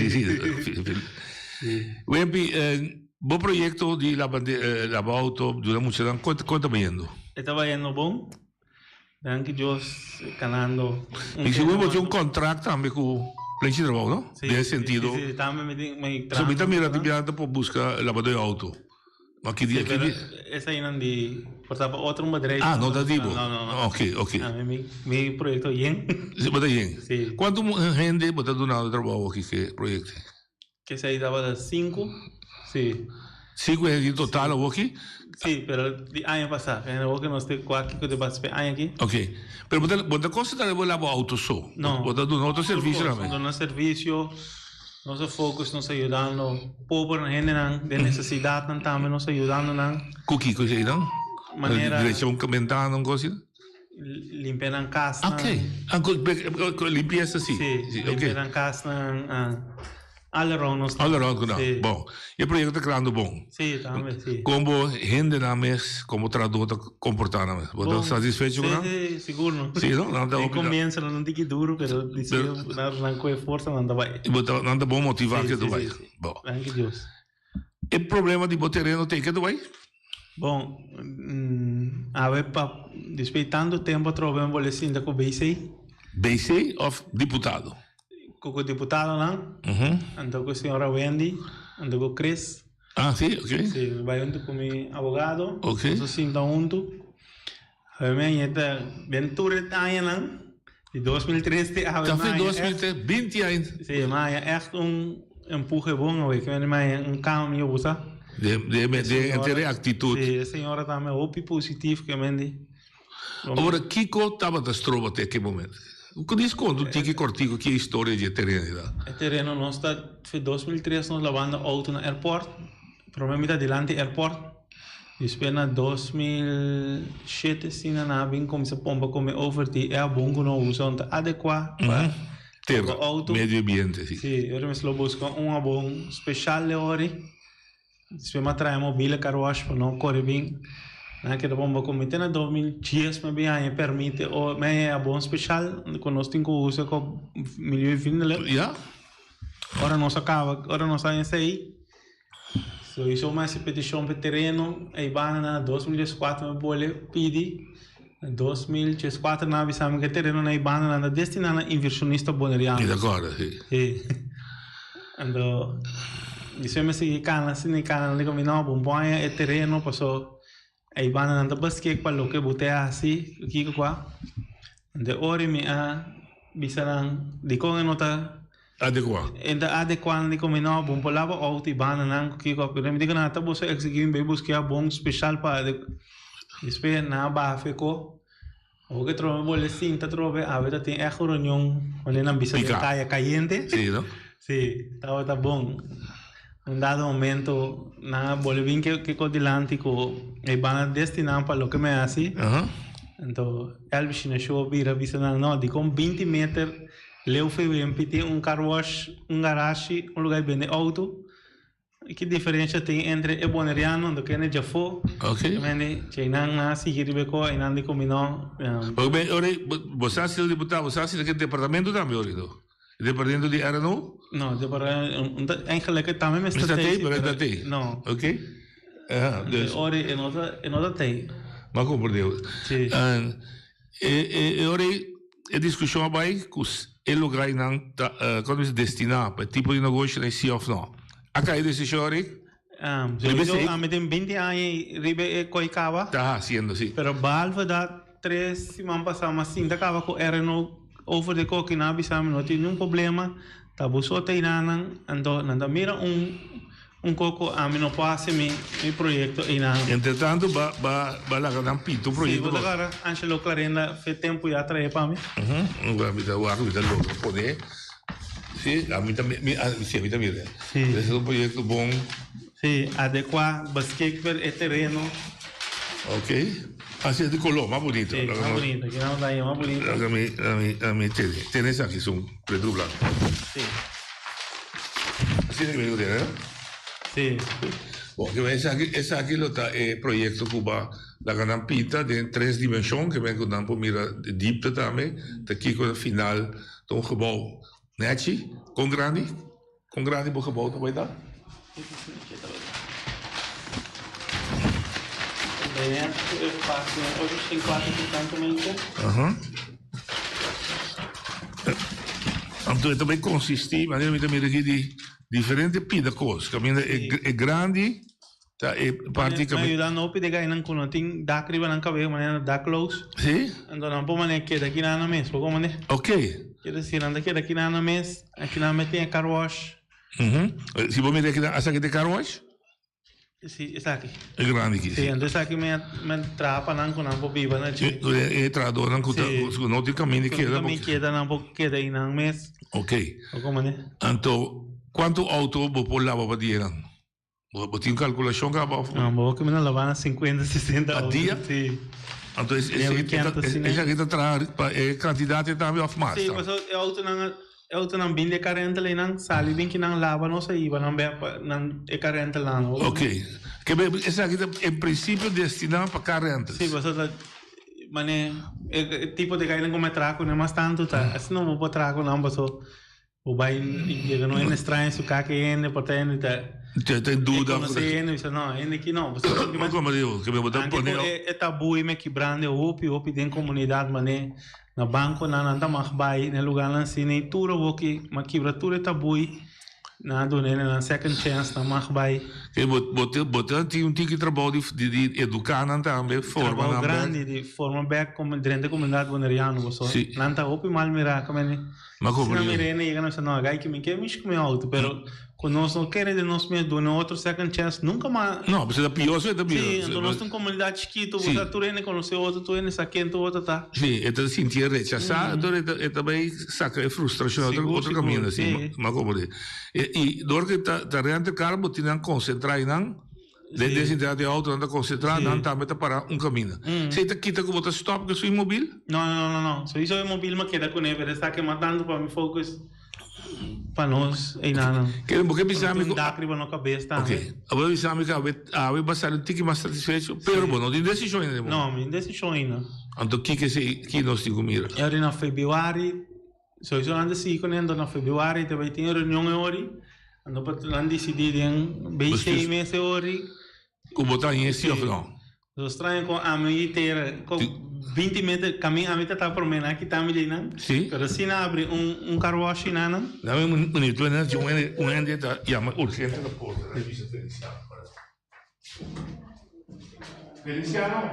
Speaker 10: Wempi, bom projeto de lavar auto durante muito tempo, quanto indo?
Speaker 11: Estava indo bom. Danke Deus, canando.
Speaker 10: E se você tem contrato também com pleno de trabalho, não?
Speaker 11: Sim,
Speaker 10: nesse sentido.
Speaker 11: Sim, também me
Speaker 10: trabalho. Se você mira de para buscar lavador de auto. Mas que dia?
Speaker 11: Essa aí não de, portanto, outro bedrijf.
Speaker 10: Ah, não dá tipo.
Speaker 11: Não.
Speaker 10: Ok.
Speaker 11: Meu projeto é yen.
Speaker 10: Sim. Quanto gente você donado trabalho aqui que projeto?
Speaker 11: Que se aí dava 5. Sim.
Speaker 10: 5 é em total aqui?
Speaker 11: Sim, pero de ano passado, que nós temos quatro que depois de ano aqui.
Speaker 10: Ok. Pero você considera que lavar auto só?
Speaker 11: Não.
Speaker 10: Você dá outro serviço também?
Speaker 11: Dá serviço. Nosso foco nos ajudando pobre gente de necessidade também nos ajudando
Speaker 10: o que coisa aí não
Speaker 11: maneira
Speaker 10: direção comentar não coisa
Speaker 11: limpar a casa
Speaker 10: limpeza sim
Speaker 11: limpar a casa all around
Speaker 10: bom e o projeto está criando bom
Speaker 11: sim também sim
Speaker 10: como gente na mes como tradutor comportar na mes você satisfeito com
Speaker 11: sim seguro
Speaker 10: sim não
Speaker 11: começa não tem que duro pero não com força não dá vai
Speaker 10: não dá bom motivar que tu vai bom
Speaker 11: thank you Deus
Speaker 10: o problema de terreno tem que tu vai
Speaker 11: bom a ver para respeitando o tempo trovemos boletim com
Speaker 10: BC of deputado
Speaker 11: com o deputado não ando com a senhora Wendy ando com o Chris
Speaker 10: sim, ok
Speaker 11: sim, vai junto com meu advogado
Speaker 10: ok
Speaker 11: nós sentamos junto esta aventura não de 2013
Speaker 10: já foi 2020 anos
Speaker 11: sim, mas é empurre bom que mas caminho usa
Speaker 10: de ter atitude
Speaker 11: sim, a senhora também é positivo que mende
Speaker 10: agora Kiko estava das trovas até que momento o que diz quando tinha que cortigo que a história de terreno
Speaker 11: o terreno nós está foi 2003 nós lavando auto no airport provavelmente diante airport depois na 2007 sim na bem começou a pomba como overti é bom que não usa adequado para
Speaker 10: ter meio ambiente
Speaker 11: sim eu me estou buscando bom especial de hora depois me traz mobile car wash para não correr bem que da bomba comete na 2010 me bem aí permite ou me é bom especial quando nós temos uso com milho fino
Speaker 10: yeah
Speaker 11: ora nós acaba ora nós saímos aí so isso mais petição para terreno aí banana 2004 me bole pedi 2004 na avisamos que terreno na banana na destinado a inversionista boneriano
Speaker 10: e agora
Speaker 11: sim ando isso me segui cana se nem cana nem como não bom é terreno passou aí banana da basque para o que bote assim aqui que qua de ora me a bisaran de com nota
Speaker 10: adequado
Speaker 11: ainda adequado nem como não bom para lava auto e banana que qua pero me diga nada você exigir bem buscar bom especial para depois na bafico o que trove boletim tá trove a ver tem reunião onde na bisa caia caliente
Speaker 10: sim não
Speaker 11: sim tá bom dado momento na boletim que codilante co e van destinado para lo que me hace então Elvis na show vira bisa não de com 20 metros leu foi empty car wash garage lugar vende auto e que diferença tem entre o boneriano do que é já foi
Speaker 10: ok
Speaker 11: mas china na seguir beco e não de combinou
Speaker 10: bem ora você é o deputado você é daquele departamento também ora departamento de RNO
Speaker 11: não departamento eigenlijk também me
Speaker 10: está tem
Speaker 11: não
Speaker 10: ok
Speaker 11: dus ora e nota tem
Speaker 10: mas compreendeu
Speaker 11: sim
Speaker 10: e ora a discussão vai com o lugar não quando se destinar para tipo de negócio nem se ou não a cair desse chore
Speaker 11: a me tem 20 anos ribe coicava
Speaker 10: tá haciendo sim
Speaker 11: pero balva da 3 semanas passada mas sim acaba com RNO over de coque na bisam não tem nenhum problema tá busou teinan ando mira un poco a mí no puedo hacer mi proyecto y nada.
Speaker 10: Entretanto, va la gran pito
Speaker 11: Sí,
Speaker 10: proyecto.
Speaker 11: pues ahora, antes lo clarenda, fue tiempo ya trae para mí.
Speaker 10: Lo poner. Sí, a mí también. Sí, a mí también.
Speaker 11: Sí.
Speaker 10: Ese es un proyecto bon.
Speaker 11: Sí, adecuar, basquete, el terreno.
Speaker 10: Ok. Así es de color, más bonito.
Speaker 11: Sí, más bonito, aquí no está más bonito.
Speaker 10: A mí tienes aquí son preto blanco.
Speaker 11: Sí.
Speaker 10: Así de que tiene, ¿no?
Speaker 11: Sí.
Speaker 10: Bom, que esse aqui é projeto Cuba da Ganampita de 3 dimensões, que vem com um mira de diepte também. Tá aqui com o final de um gebouw netje, com grande bom gebouw também dá.
Speaker 11: Hoje tem 4 metros.
Speaker 10: Então também consiste, mas eu também aqui de diferente pidacos, que é grande, tá, é praticamente.
Speaker 11: Me ayuda no pide que não quando tem da criba não cabe, mas da close.
Speaker 10: Sim.
Speaker 11: Então não pode manejar que daqui na mês, como né?
Speaker 10: Ok.
Speaker 11: Quer dizer, não daqui na mês, aqui na mês tem car wash.
Speaker 10: Se você me der aqui, essa aqui tem car wash?
Speaker 11: Sim, essa aqui.
Speaker 10: É grande aqui.
Speaker 11: Sim, então essa aqui me trapa não com não pode viver, né?
Speaker 10: É trador não com não tem caminho que
Speaker 11: dá. Caminho que dá não pode que dá aí na mês.
Speaker 10: Ok.
Speaker 11: Como né?
Speaker 10: Então, quanto auto vou pôr lá para dia? Vou ter uma calculação que
Speaker 11: não vou que me não lavar 50, 60
Speaker 10: a dia.
Speaker 11: Sim.
Speaker 10: Então esse aqui tá traz é quantidade também of mass.
Speaker 11: Sim, mas auto não bem de carente ali não sali bem que não lava não sei não é carente lá não.
Speaker 10: Ok. Que esse aqui em princípio destinado para carentes.
Speaker 11: Sim, mas mané tipo de cair como trago não mais tanto tá. Assim não vou trago não, mas o vai chega não é estranho se o que é potente tá.
Speaker 10: Tem dúvida.
Speaker 11: Não sei, não, ainda que não.
Speaker 10: Mas como eu digo, que me botar por
Speaker 11: é tabu e me quebrando o tem comunidade mané na banco na não mais vai no lugar lá assim nem tudo o que mas quebra tudo é tabu na dona na second chance na mais vai.
Speaker 10: Que botar tem que trabalho de educar não também forma
Speaker 11: não grande de forma back como dentro da comunidade boneriano você não tá opi mal mirar como né.
Speaker 10: Mas como
Speaker 11: não mira nem não gai que me quer me escume alto pero quando nós não querem de nós mesmo doar outro second chance nunca mais
Speaker 10: não precisa pior isso é pior
Speaker 11: sim então nós temos comunidade chiquito você tu rene conhecer outro tu rene saquento outro tá
Speaker 10: sim então sentir rechazado é também saca é frustração outro caminho assim mas como e dor que tá realmente carbo tinham concentrar não desde de auto anda concentrar não também tá para caminho se tá quita como tá stop que sou imóvel
Speaker 11: não só isso é imóvel mas queda com ele está que matando para me focus para nós e nada
Speaker 10: porque pensamos
Speaker 11: que dá criba na cabeça tá
Speaker 10: ok agora pensamos que vai passar um tique mais satisfeito pero bom não tem decisão ainda
Speaker 11: não tem decisão ainda
Speaker 10: então que nós temos mira
Speaker 11: era na fevereiro só isso anda assim quando na fevereiro também tem reunião hoje ando para lá decidir em 26 meses hoje
Speaker 10: como tá em esse ou não
Speaker 11: eu estranho com a minha inteira com 20 metros caminho a minha tá por mim aqui tá me não
Speaker 10: sim
Speaker 11: pero se não abre car wash não
Speaker 10: não é bonito né de ende tá chama urgente da porta Feliciano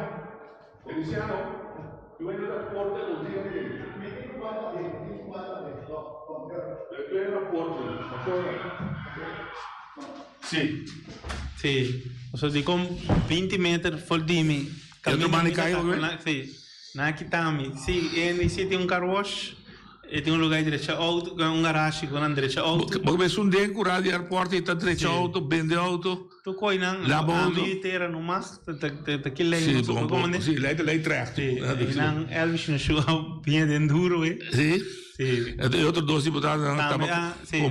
Speaker 10: eu entro da porta o dia dele eu entro da porta sim
Speaker 11: o senhor digo 20 metros for de mim
Speaker 10: caminho mani caiu
Speaker 11: sim na aqui tá me se tem car wash e tem lugar direito auto garagem com a direita auto
Speaker 10: porque se dia curado de aeroporto e tá direito auto vende auto
Speaker 11: tu coi não a militeira no mas tá que lei
Speaker 10: sim bom sim lei traz
Speaker 11: não Elvis no show bem duro
Speaker 10: sim e outro dois deputados
Speaker 11: sim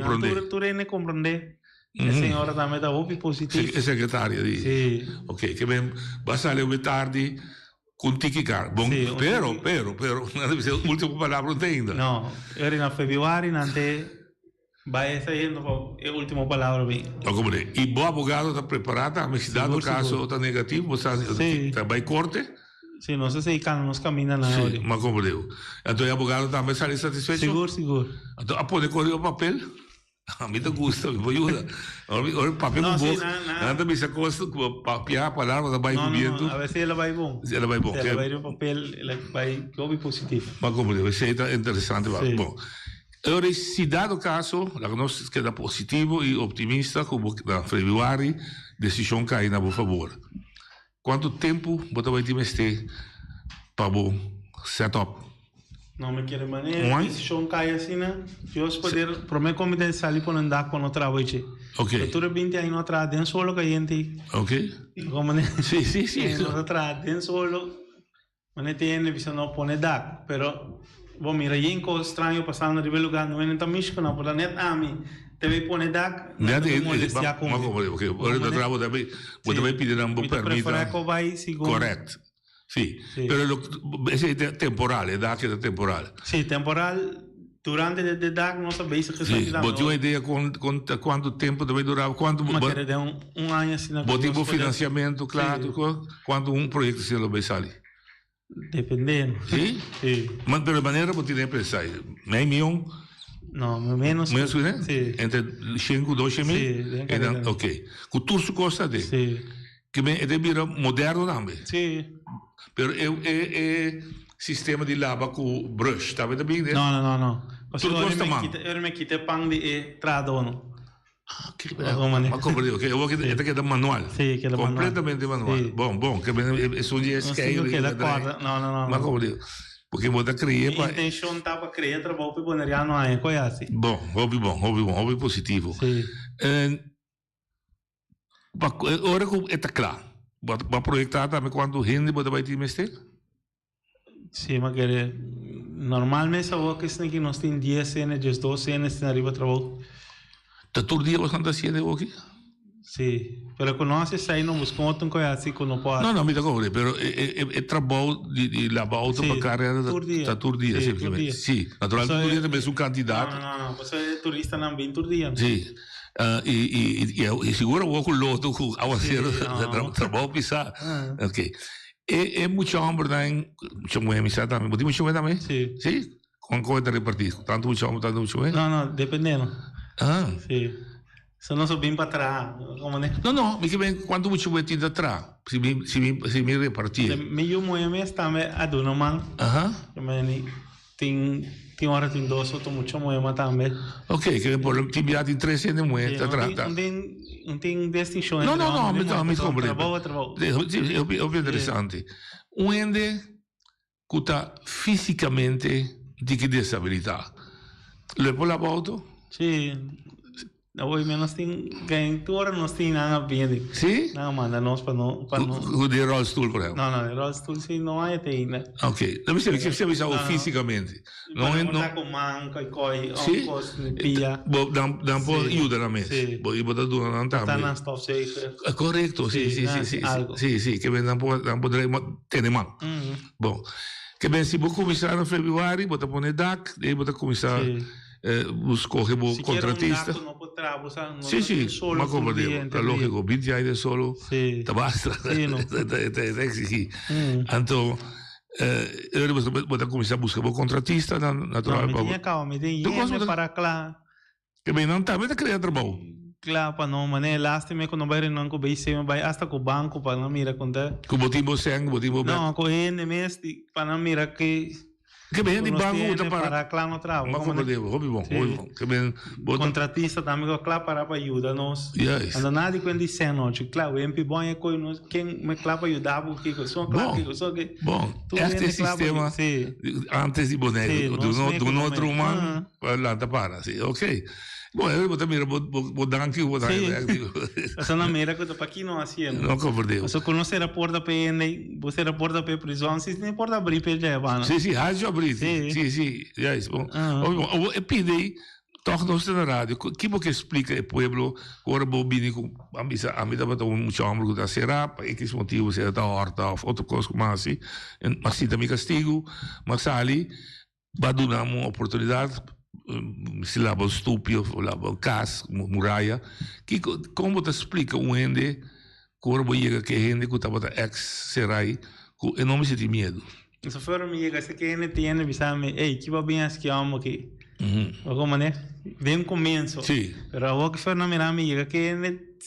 Speaker 11: tu rene compreender a senhora também tá muito positivo
Speaker 10: secretária
Speaker 11: sim
Speaker 10: ok que bem passar o tarde com tiquicar bom pero não deve ser a última palavra não tem ainda
Speaker 11: não era na fevereiro não tem vai saindo a última palavra bem
Speaker 10: como é e bom advogado está preparado a cidade do caso está negativo você vai corte
Speaker 11: sim não sei se nos caminha na
Speaker 10: hora mas como deu então o advogado também sai satisfeito
Speaker 11: seguro
Speaker 10: então a poder correr o papel a mim te gusta, me ajuda. Olha, papel com boca. Nada me se costa papel a palavra da vai vindo.
Speaker 11: A ver se ela vai bom.
Speaker 10: Se ela vai bom.
Speaker 11: Se ela vai no papel, ela vai que positivo.
Speaker 10: Mas como deve ser interessante, bom. Ora, se dado caso, nós queda positivo e optimista, como na Februari, decisão cai na favor. Quanto tempo você vai ter para o setup?
Speaker 11: Não me quero maneira, decisão cai assim, né? Eu poder, para mim, como tem sali para andar com o trabalho.
Speaker 10: Ok.
Speaker 11: Eu tô bem aí no trabalho, dentro solo que a gente.
Speaker 10: Ok.
Speaker 11: Como né?
Speaker 10: Sim.
Speaker 11: No trabalho, dentro solo, mas tem visão não pone dar, pero bom, mira, aí em coisa estranho passando no nível lugar, não é nem tão místico, não, por net a mim, teve pone dar,
Speaker 10: não molestia com. Ok, ora do trabalho também, você vai pedir um bom permito. Correto. Sim, mas esse é temporal, é daqui temporal.
Speaker 11: Sim, temporal, durante o DAC, não sabia se
Speaker 10: sim, você tem ideia quanto tempo deve durar? Quanto
Speaker 11: mas de um ano assim.
Speaker 10: Você tem financiamento, claro, quanto projeto se vai sair?
Speaker 11: Dependendo.
Speaker 10: Sim?
Speaker 11: Sim.
Speaker 10: Mas de maneira você tem empresa, meio milhão?
Speaker 11: Não, menos.
Speaker 10: Menos, né?
Speaker 11: Sim.
Speaker 10: Entre 5 e 12 mil?
Speaker 11: Sim.
Speaker 10: Ok. O curso custa de?
Speaker 11: Sim.
Speaker 10: Que é de moderno também?
Speaker 11: Sim.
Speaker 10: Pero é sistema de lava com brush, tá vendo bem?
Speaker 11: Não.
Speaker 10: Tudo custa mal.
Speaker 11: Eu me quitei pão de tradono.
Speaker 10: Ah, que beleza. Mas como eu vou que é manual.
Speaker 11: Sim, que é manual.
Speaker 10: Completamente manual.
Speaker 11: Sim.
Speaker 10: Bom, que é só de scale.
Speaker 11: Não.
Speaker 10: Mas como eu porque você cria
Speaker 11: para... A intenção estava para criar trabalho para poner não é coisa assim.
Speaker 10: Bom, hobby positivo.
Speaker 11: Sim.
Speaker 10: Agora que está claro. Vai projetar também quando rende você vai ter mestre?
Speaker 11: Sim, mas normalmente eu que que nós temos 10 cenas, 12 cenas na riba trabalho.
Speaker 10: Todo dia você anda assim aqui?
Speaker 11: Sim, mas quando nós saímos não buscamos uma coisa assim que não pode.
Speaker 10: Não, me dá cobre, mas é trabalho de lavar auto para carregar todo dia, simplesmente. Sim, naturalmente todo dia também é um candidato.
Speaker 11: Não, você é turista não vem todo dia.
Speaker 10: Sim. E segura o óculos loto ao fazer trabalho pisar. Ok. É muito homem também, muito mulher também. Você muito mulher também? Sim. Com coisa repartir, tanto muito homem, tanto muito mulher?
Speaker 11: Não, dependendo. Sim. Se não subir para trás, como né?
Speaker 10: Não, mas que bem, quanto muito mulher tem atrás? Se me repartir.
Speaker 11: Meio mulher mesmo também a dona man. Tem hora tem 2 outro muito mulher também.
Speaker 10: Ok, que por tem virado em 3 de mulher atrás.
Speaker 11: Não tem distinção.
Speaker 10: Não, me compreendo. É interessante. Onde que está fisicamente de que desabilidade? Le por la auto?
Speaker 11: Sim. Hoje menos tem ganho, agora nós tem nada bem.
Speaker 10: Sim?
Speaker 11: Não, manda nós para não.
Speaker 10: O de rollstool, por exemplo?
Speaker 11: Não, rollstool sim não é tem, né?
Speaker 10: Ok. Deve ser que você avisou fisicamente.
Speaker 11: Não é não. Com manca e coi, pia.
Speaker 10: Dá por ajuda na mesa. E botar tudo na também.
Speaker 11: Tá na stop safe.
Speaker 10: Correto, sim, que bem não poder ter mão. Bom, que bem se você começar no Februari, você põe DAC, aí você começar buscar o contratista. Sim, mas como digo, a lógica, 20 anos solo, tá basta. Tá exigir. Então, você começar a buscar o contratista, natural.
Speaker 11: Me tinha para claro.
Speaker 10: Que bem, não tá, mas criar trabalho.
Speaker 11: Claro, para não, mas lástima quando vai não com base, vai hasta com o banco para não mirar conta.
Speaker 10: Com motivo sangue, motivo.
Speaker 11: Não, com ele mesmo para não mirar que
Speaker 10: bem de banco tá
Speaker 11: para claro no trabalho.
Speaker 10: Mas como digo, hobby bom. Que bem,
Speaker 11: contratista também claro para ajuda nós. Anda nada com dizer não, claro, o MP bom é coi nós quem me claro para ajudar porque só claro só que.
Speaker 10: Bom, este sistema antes de boneco do outro humano lá tá para, sim, ok. Bom, eu também vou dar aqui, vou dar aqui.
Speaker 11: Essa não mira que para aqui não assim.
Speaker 10: Não compreendo.
Speaker 11: Você conhece a porta para você a porta para prisão, se nem porta abrir para já, mano.
Speaker 10: Sim, rádio abrir. Sim, já isso. Bom, eu pedi torna-se na rádio. Que você explica ao povo agora vou vir com a mim dá para um chão que será para que motivo será da horta ou outra coisa como assim. Mas se também castigo, mas ali vai dar uma oportunidade. Se lava o estúpido, lava o cas, muralha, que como te explica ende, corpo chega que ende que estava ex serai, com enorme de medo.
Speaker 11: Se for me chega se que ende tem visame, ei, que vai bem as que amo aqui. Como né? Bem começo.
Speaker 10: Sim.
Speaker 11: Pero o que foi na minha amiga que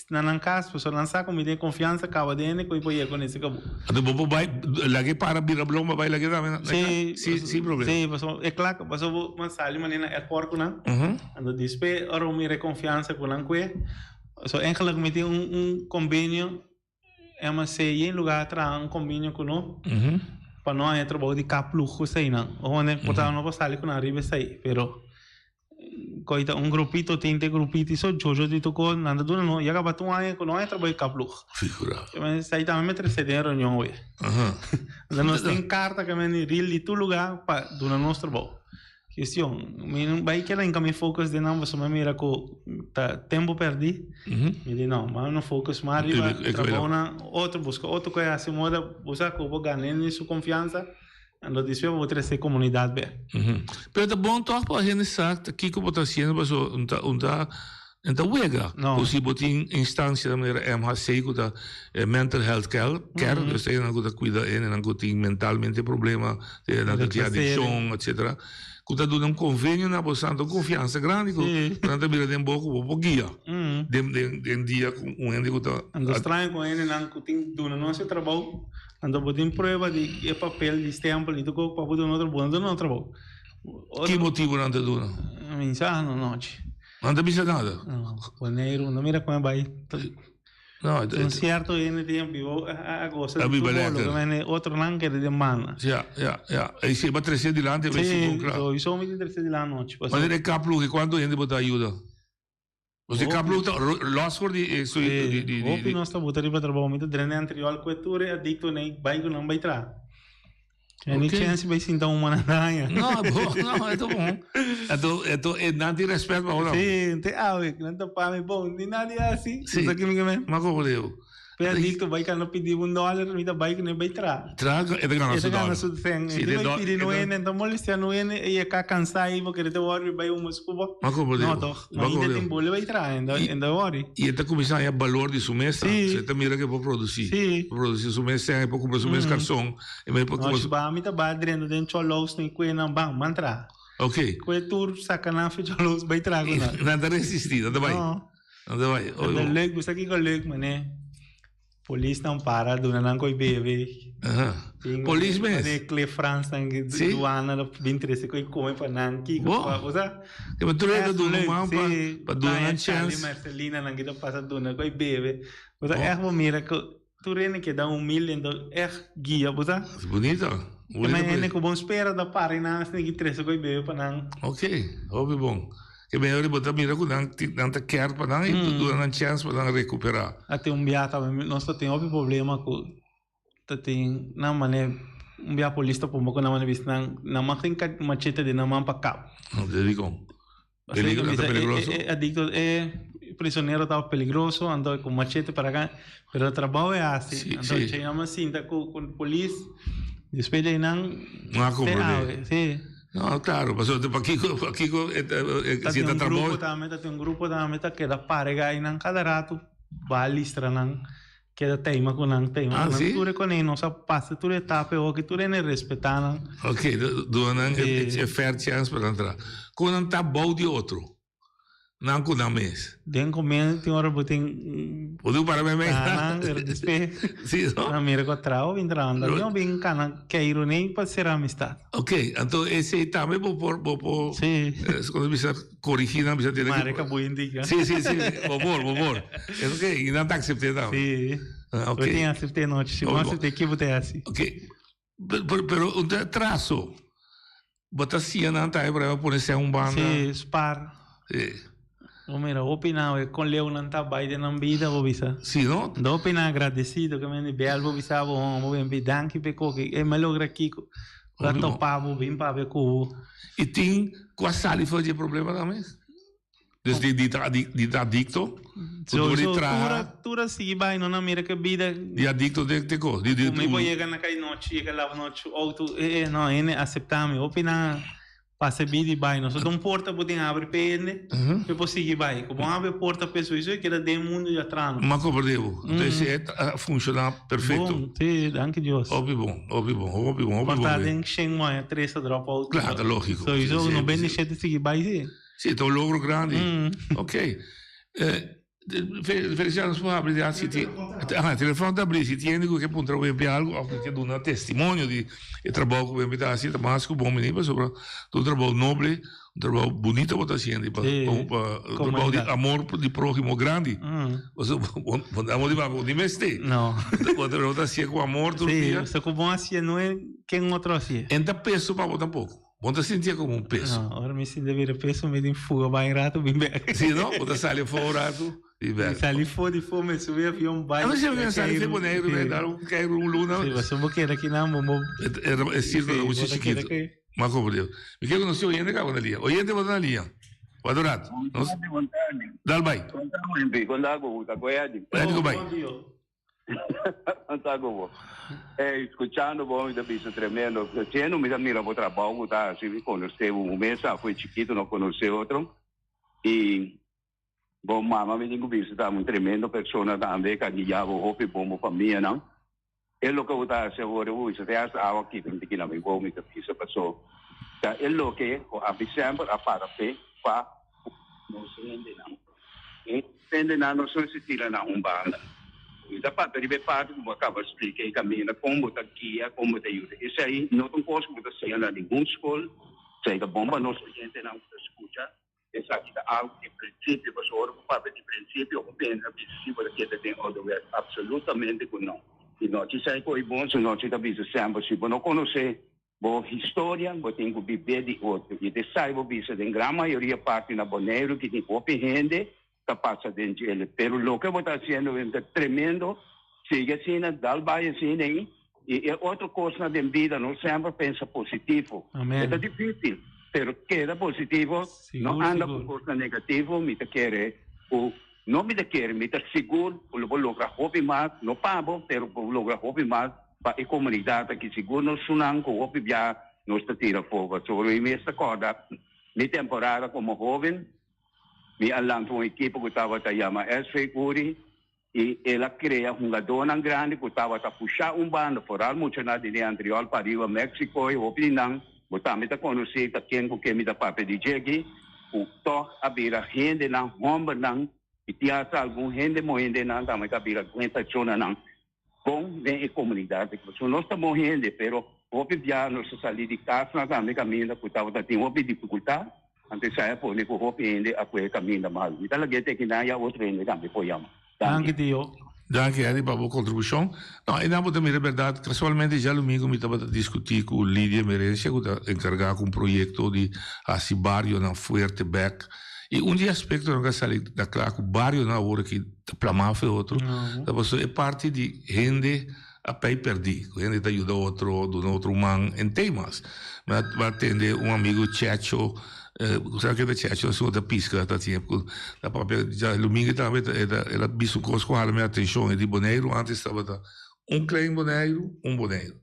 Speaker 11: na casa, pessoa lançar como tem confiança, acaba dentro e depois com esse cabo.
Speaker 10: Então, vou vai lagi para bira bloma vai lagi também.
Speaker 11: Sim,
Speaker 10: sem problema.
Speaker 11: Sim, pessoal, é claro que pessoa vou mansali maneira é porco não. Ando despe, ora mira confiança com não que. So eigenlijk met convênio é uma ceia em lugar atrás convênio com não. Para não entrar bom de capluco sei não. Onde portanto não passar ali com a riba sei, pero coita grupito tem grupito so jojo de tocou nada do não. E acaba tu aí com não entra bom capluco.
Speaker 10: Figura.
Speaker 11: Mas sai também me trece em reunião hoje. Então nós tem carta que me real de tu lugar para do nosso bom. Questão, vai que ela encaminha focus de não, você me mira com tempo perdi. Me diz não, mas não focus mais arriba, trabalha outro busca outro coisa assim moda, busca como ganhar sua confiança. Ando diz eu vou trazer comunidade bem.
Speaker 10: Pero é bom toch para a gente saber aqui como está sendo, mas então wega. Os botin instância da maneira MHC que da mental health care, dus tem algo da cuida e algo tem mentalmente problema, de adicção, etc. Kuta dando convênio na bastante confiança grande com tanta mira de boco o guia de dia com ende kuta
Speaker 11: ando estranho com ele não tem do nosso trabalho ando botin prova de papel de stamp e tudo para poder outro bom não trabalho
Speaker 10: que motivo não te duna
Speaker 11: mensagem noite
Speaker 10: não te bisa nada
Speaker 11: não janeiro não mira como vai
Speaker 10: não
Speaker 11: é certo ele tem vivo agosto outro não que de mana
Speaker 10: já aí se vai trazer de lá de vez em
Speaker 11: quando isso me trazer de lá noite
Speaker 10: mas ele caplu que quando ele botar ajuda você caplu loss for de
Speaker 11: o nós estamos botando para trabalhar muito drene anterior cultura adicto nem vai não vai tra any chance vai sentar uma nanha
Speaker 10: não é tão bom é não tem respeito para o
Speaker 11: sim tem não tá para mim bom nem nada assim isso aqui me mesmo
Speaker 10: mas como deu
Speaker 11: adicto vai que não pedir $1 me dá vai que nem vai
Speaker 10: traga é de ganhar
Speaker 11: su sen vai pedir no ene então molestia no ene e é cá cansar e porque te worry vai uma escuba
Speaker 10: mas como deu
Speaker 11: não toch ainda tem bolo vai tra ainda worry
Speaker 10: e está começando a valor de sua mesa você tá mira que vou produzir sua mesa é pouco para sua mesa carção e mais pouco
Speaker 11: ba mi tá badrendo dentro cholos nem que não bang mantra
Speaker 10: ok
Speaker 11: que tour sacanagem cholos vai trago
Speaker 10: não nada resistir não vai
Speaker 11: o leg você aqui com leg mané Polícia não para, dona não coi bebe.
Speaker 10: Polícia mesmo?
Speaker 11: De Cle France, do ano, 23, coi come para não, que coisa.
Speaker 10: Que mas tu leva dona mão para dona chance.
Speaker 11: Marcelina não que passa dona coi bebe. Você é uma mira que tu rene que dá milhão, então é guia, você.
Speaker 10: Bonito.
Speaker 11: Mas é que bom espera da para e não, se que 3 coi bebe para não.
Speaker 10: Ok, óbvio bom. Que melhor botar mira com não te quer para não e tu dá chance para não recuperar.
Speaker 11: Até biata nós tem óbvio problema com tem na maneira biata polícia por pouco na maneira vista na máquina machete de na mão para cá.
Speaker 10: Não te digo. Peligroso.
Speaker 11: Adicto prisioneiro estava peligroso andou com machete para cá, pero o trabalho é assim. Andou cheio uma cinta com polícia. Depois de não.
Speaker 10: Não compreendo.
Speaker 11: Sim.
Speaker 10: No, claro, mas aqui si está trabalhando.
Speaker 11: Tem grupo também que da parega e não cada rato balistra não que da tema com não tema. Não tudo com ele não só passa tudo etapa ou que tudo é respeitar não.
Speaker 10: Ok, do não é fair chance para entrar. Quando não está bom de outro. Não com mês.
Speaker 11: Den comer tem hora botem.
Speaker 10: Pode para mim.
Speaker 11: Sim. Na mira que trau entrando. Não bem cana queiro nem para ser amistade.
Speaker 10: Ok, então esse também vou por.
Speaker 11: Sim.
Speaker 10: Quando precisa corrigir, não precisa ter.
Speaker 11: Marica boa indica.
Speaker 10: Sim. Vou. É ok, e não está aceitando.
Speaker 11: Sim. Ok. Eu tenho aceitado noite. Se você tem que botar assim.
Speaker 10: Ok. Pero o traço. Bota assim, não está para por ser banda.
Speaker 11: Sim, spar.
Speaker 10: Sim.
Speaker 11: Mira, opinava com Leo não está bem na vida, vovisa.
Speaker 10: Sim, não?
Speaker 11: Do opina agradecido que me bel vovisa, vou bem danke peco que é melhor aqui. Lá topava bem para ver com.
Speaker 10: E tem qual sali foi de problema também? Desde de adicto.
Speaker 11: Tura sigue bem, não mira que vida.
Speaker 10: De adicto de co.
Speaker 11: Me vou chegar na cai noite, chega lá noite, auto, não, ele aceitar-me, opina. Passa bem bem, nós só porta podem abrir pene, depois seguir bem. Como abre porta pessoa isso é que era de mundo já atrás.
Speaker 10: Mas como devo, então funciona perfeito.
Speaker 11: Bom, sim, danke Deus.
Speaker 10: Óbvio bom.
Speaker 11: Mas tá dentro sem mais 3 dropout.
Speaker 10: Claro, lógico.
Speaker 11: So isso não bem deixar de seguir bem sim.
Speaker 10: Sì, è un logro grande. Ok. Feliciano Spabri, telefono da Brisi, tieni che punta algo, che dà un testimonio di trabalho que me assim, mas que bom menino, sopra um trabalho nobre, um trabalho bonito que está haciendo, um trabalho de amor de próximo grande. Você vamos de baixo de mestre.
Speaker 11: Não.
Speaker 10: Você está haciendo com amor todo dia.
Speaker 11: Isso com bom assim, não é quem outro assim.
Speaker 10: Ainda peso para botar pouco. Você sentia como um peso.
Speaker 11: Não, agora me sinto ver peso meio em fuga, vai rato bem bem.
Speaker 10: Sim, não? Você sai fora rato.
Speaker 11: Sali fora de fome, subir avião vai.
Speaker 10: Mas eu não sei se boneiro, né? Dar quero luna.
Speaker 11: Sim, você não quer aqui não, mo.
Speaker 10: É circo da música chiquito. Mas como Deus. Me quero conhecer o Iende cá na linha. O Iende vai na linha. O adorado. Dal vai.
Speaker 12: Quando água tá coiado.
Speaker 10: Digo vai.
Speaker 12: Antago. Escutando bom da bicho tremendo. Tendo me mira para trabalho, tá? Se me conheceu um mês, foi chiquito, não conheceu outro. E bom, mamãe me digo bicho, tá muito tremendo, pessoa também, que já vou roupa bom família, não? É o que eu tá seguro, isso tem as água aqui, tem que lá me vou me bicho pessoa. Tá, é o que a sempre a para pé, pa, não se entende não. Entende não se tira na bala. Da parte de parte como acaba expliquei caminho como tá guia como tá ajuda isso aí não tem coisa que você na nenhuma escola sei que bomba não se gente não escuta essa aqui é algo de princípio mas o papel de princípio o bem é possível que tem absolutamente não e não te sai coi bom se não te dá bicho sempre se não conhecer boa história vou ter que viver de outro e de sai vou bicho de grande maioria parte na Bonaire que tem pouca gente passa dentro dele, pero lo que está haciendo es tremendo, sigue assim, dal vai assim, e outra coisa na vida, não sempre pensa positivo. É difícil, pero queda positivo, não anda com coisa negativa, me te quer, não me te quer, me te seguro, vou lograr hobby mais, não pago, pero vou lograr hobby mais, para a comunidade que seguro não sunan, com hobby já, não está tira fogo, sobre a minha corda, minha temporada como jovem, me alançou uma equipe que estava a chamar SV Curi e ela cria jogador grande que estava a puxar bando fora muito na de Andriol para ir a México e o Pinang, botar me conhecer quem que me dá papel de jegue, o to abrir gente na romba não e tinha algum gente morrendo não também abrir quanta zona não bom vem a comunidade que nós estamos morrendo, pero o já nós sair de casa também caminho que estava tendo uma dificuldade. Antes saya pun ni hope hindi ako caminho mal. Talaga te kinaya outro hindi kami po yam.
Speaker 11: Danke Dio.
Speaker 10: Danke Eddie para a contribuição. Não, e não também é verdade, casualmente já domingo me estava a discutir com Lídia Merencia, que está encarregada com um projeto de assim barrio na Fuerteback. E dia aspecto não sai da claro que o barrio na hora que plamava foi outro. Então é parte de gente a pé perdi. Gente ajuda outro, do outro humano em temas. Vai atender amigo Checho. Sabe que da Checho, a sua da pisca da tempo, da própria já domingo também ela bicho coisa com a minha atenção de boneiro, antes estava klein boneiro, boneiro.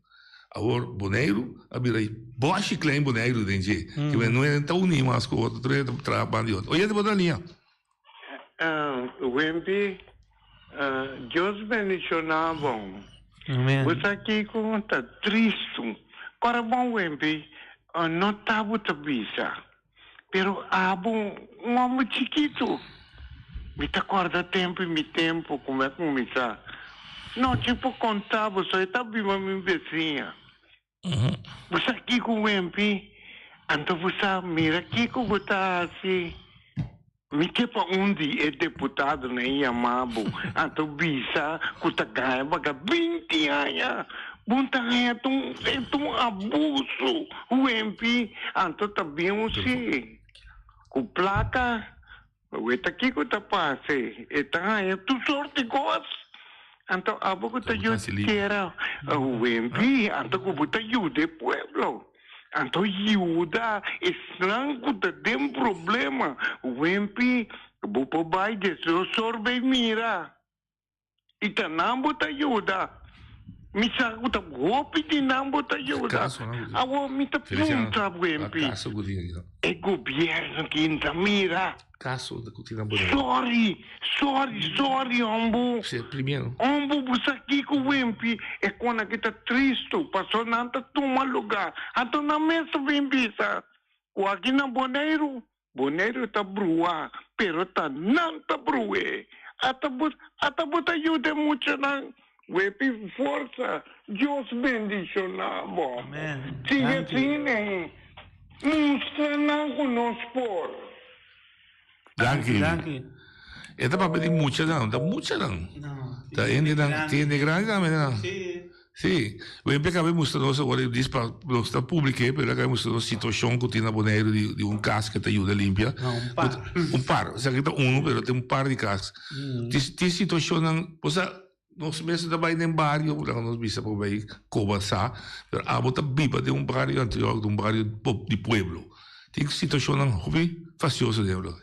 Speaker 10: Agora boneiro, abrirei boche klein boneiro dentro, que não é tão nem mais com o outro, trabalho outro. Olha de boa linha.
Speaker 5: Wempi, Deus mencionava. Você aqui com tá triste. Para bom Wempi, não tá muito bisa. Pero um homem chiquito. Me te acorda tempo e me tempo, como é que começar? Não, tipo, contava, só estava viva minha vizinha. Você aqui com o MP, então você mira aqui com o assim. Me quepa onde é deputado, nem amado. Então, bisa, que está ganhando 20 anos. Buntanha é um abuso. O MP, então também se com placa, eu estou aqui com o passe, é tu sorte gosta. Então, a boca está ajuda o MP, então que você ajuda o povo. Então, ajuda, estranho, tem problema. O MP, você vai dizer, sorbe mira. E tá não você ajuda. Misa ko ta hopi din ang bota yuda. Awo mita punta buempi. E gobyerno kinta mira.
Speaker 10: Caso da kutina boda.
Speaker 5: Sorry, ombu.
Speaker 10: Se primeiro.
Speaker 5: Ombu busaki ko buempi e kona kita tristo paso nanta tuma lugar. Ato na mesa buempi sa. O aqui na Bonaire, Bonaire ta brua, pero ta nan ta brue. Atabot ayuda mucho nang wepi forza. Dios bendicionamo.
Speaker 11: Amen.
Speaker 5: Sigue fine. Musta nang kunospor.
Speaker 10: Danke. Esta papel de mucha lang.
Speaker 11: No.
Speaker 10: Tiene grande. Sì, we abbiamo mostrato ora lo sta pubblico, però abbiamo mostrato una situazione che tiene Bonaire di un casco che ti aiuta a limpia. Un par, se che uno, però tem un par di caschi. Ti situazione, posa nós mesmos trabalhamos em barrio, nós bisa por aí conversar, pero a bota biba de barrio anterior, de barrio de pueblo. Tem situação hobby faciosa dentro.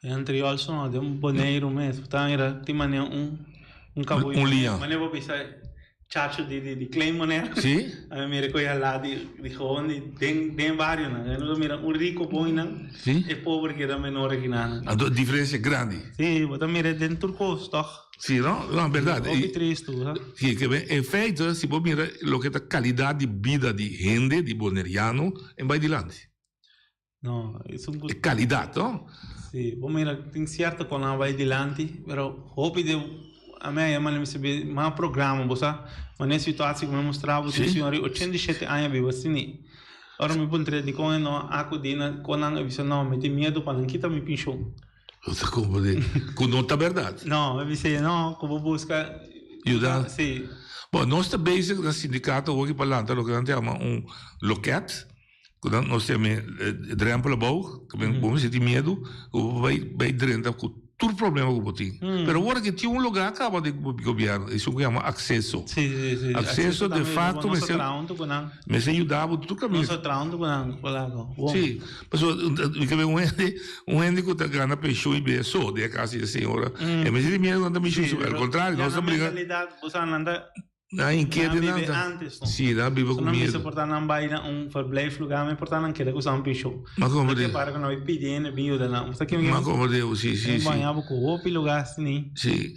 Speaker 11: Anterior só de Bonaire mesmo, tá? Era tem maneira cabo.
Speaker 10: Lião.
Speaker 11: Maneira vou pensar chacho de claim maneira.
Speaker 10: Sim.
Speaker 11: A mim me recolhe lá de onde tem barrio, né? Eu mira rico bom não.
Speaker 10: Sim.
Speaker 11: E pobre que era menor que nada.
Speaker 10: A diferença é grande.
Speaker 11: Sim, mas mira dentro turcos, toch?
Speaker 10: Sim, não, verdade.
Speaker 11: É triste, né?
Speaker 10: Sim, que bem, em feito, se você mira o que é a qualidade de vida de gente, de boneriano, em vai dilante.
Speaker 11: Não, isso é
Speaker 10: qualidade, não?
Speaker 11: Sim, bom, mira, tem certo quando não vai dilante, mas hope de a minha mãe me sabe mais programa, você, mas nessa situação que me mostrava, o senhor 87 anos vive assim. Ora me pontre de como não acudina, quando não avisa não, me tem medo para não quitar me pinchou.
Speaker 10: Você compreende? Não está verdade.
Speaker 11: Não, eu disse não, como busca
Speaker 10: ajuda.
Speaker 11: Sim.
Speaker 10: Bom, nós estamos basic no sindicato hoje para lá, o que nós chamamos loquete. Quando nós temos drempel bom, que vamos sentir medo, vai drenta com todo problema que tem. Mas agora que tinha lugar acaba de governo, isso que chama acesso.
Speaker 11: Sim.
Speaker 10: Acesso de fato, mas ajudava todo caminho.
Speaker 11: Nós trabalhamos com
Speaker 10: sim, mas um ente que está ganhando pessoa e bem só de casa da senhora. É mas ele mesmo não está mexendo, ao contrário, nós estamos brigando. Na inquieta nada. Sim, na viva com medo.
Speaker 11: Não me portar não vai um verblijf lugar, me portar não quer que usar picho.
Speaker 10: Mas como de?
Speaker 11: Para que não vai pedir nem bem o não.
Speaker 10: Mas como de? Sim.
Speaker 11: Banhava com o lugar assim.
Speaker 10: Sim.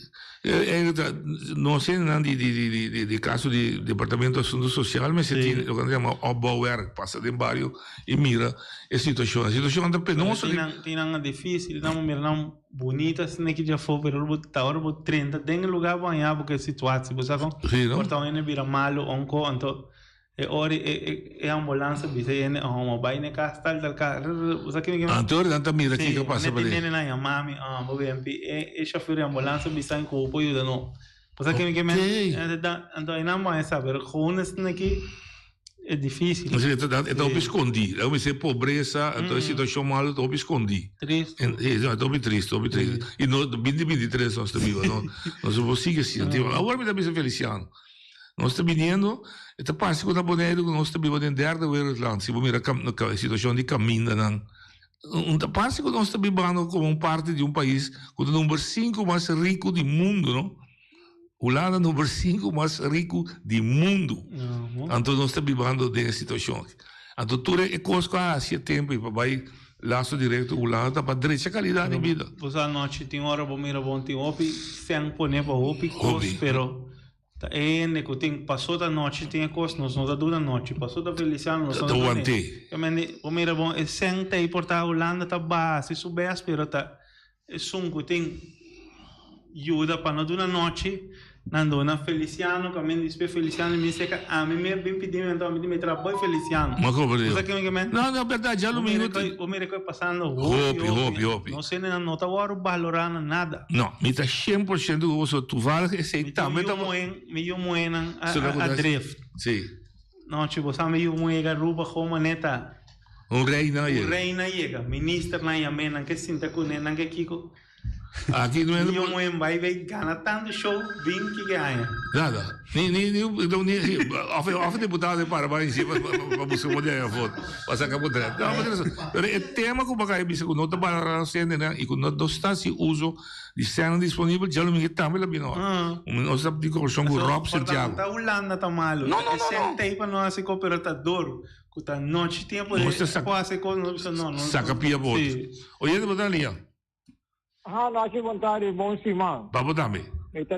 Speaker 10: Não sei nada de caso de departamento de assunto social, mas se tem o que chama Obauer, passa de barrio e mira a situação. A situação anda penosa.
Speaker 11: Tem nada difícil, não mira não bonita, se nem que já for, pero tá hora por 30, tem lugar banhava porque a situação, você sabe? Portanto, ainda vira malo, onco, então ora é ambulância, bisa ainda uma vai na casa tal carro, você que me
Speaker 10: então tanta mira aqui que passa por
Speaker 11: aí. Não mami, BMP é chauffeur ambulância, bisa em corpo e não. Você que me então ainda mais sabe, com isso aqui é difícil.
Speaker 10: Mas então escondi, eu me sei pobreza, então a situação mal, eu escondi.
Speaker 11: Triste.
Speaker 10: Estou triste. E no 2023 nós estamos vivendo, nós vamos seguir assim. Agora me dá bem Feliciano. Nós estamos vivendo, esta parte que Bonaire, nós estamos vivendo em derde wereld. Se você mirar a situação de caminho, uma parte que nós estamos vivendo como parte de país que é o número 5 mais rico do mundo, não? Holanda é o número 5 mais rico do mundo. Então nós estamos vivendo nessa situação. Então tudo é coisa que há tempo e vai laço direto Holanda para direita qualidade de vida.
Speaker 11: Você à noite tem hora para mirar bom tem opi sem poner para opi coisa, pero é que tem passou da noite tem coisa nós não da dura noite passou da Feliciano nós não
Speaker 10: aguentei.
Speaker 11: Eu mira bom é sem ter portar Holanda tá base subes pero tá é sunco tem ajuda para não dura noite Nandona Feliciano, caminho de Feliciano, me disse que a mim me bem pedindo então me trabalho Feliciano.
Speaker 10: Mas como é?
Speaker 11: Não,
Speaker 10: é verdade, já no minuto.
Speaker 11: O me recolhe passando
Speaker 10: hope.
Speaker 11: Não sei não tá agora valorando nada.
Speaker 10: Não, me tá 100% uso tu vale aceitar, me tá
Speaker 11: me moena a drift.
Speaker 10: Sim.
Speaker 11: Não, tipo, sabe eu moega ruba como neta.
Speaker 10: Rei na
Speaker 11: chega, ministro na yamena que sinta com nena que kiko.
Speaker 10: Aqui não é
Speaker 11: do mundo vai ganhar tanto show 20 que ganha
Speaker 10: nada nem of deputado para buscar uma ideia foto passar cabo direto mas é tema que vai bisa que não está para sendo né e que não está se uso de cena disponível já não me também lá bem não sabe de corção com Rob Santiago
Speaker 11: tá Holanda tá malo
Speaker 10: não
Speaker 11: tem para nós se cooperador que tá noite tempo quase coisa não
Speaker 10: saca pia voto olha de linha
Speaker 13: nós vontade bom cima.
Speaker 10: Vamos dar me.
Speaker 13: Me tá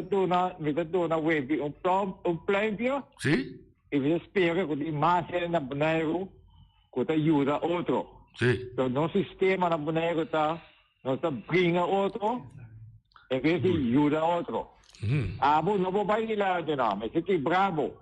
Speaker 13: na web plano.
Speaker 10: Sim.
Speaker 13: E você espera que o mais na Bonaire que ajuda outro.
Speaker 10: Sim.
Speaker 13: Então, no sistema na boneco nós brinca outro, e que ajuda outro. Abo não vai lá de não, mas que bravo.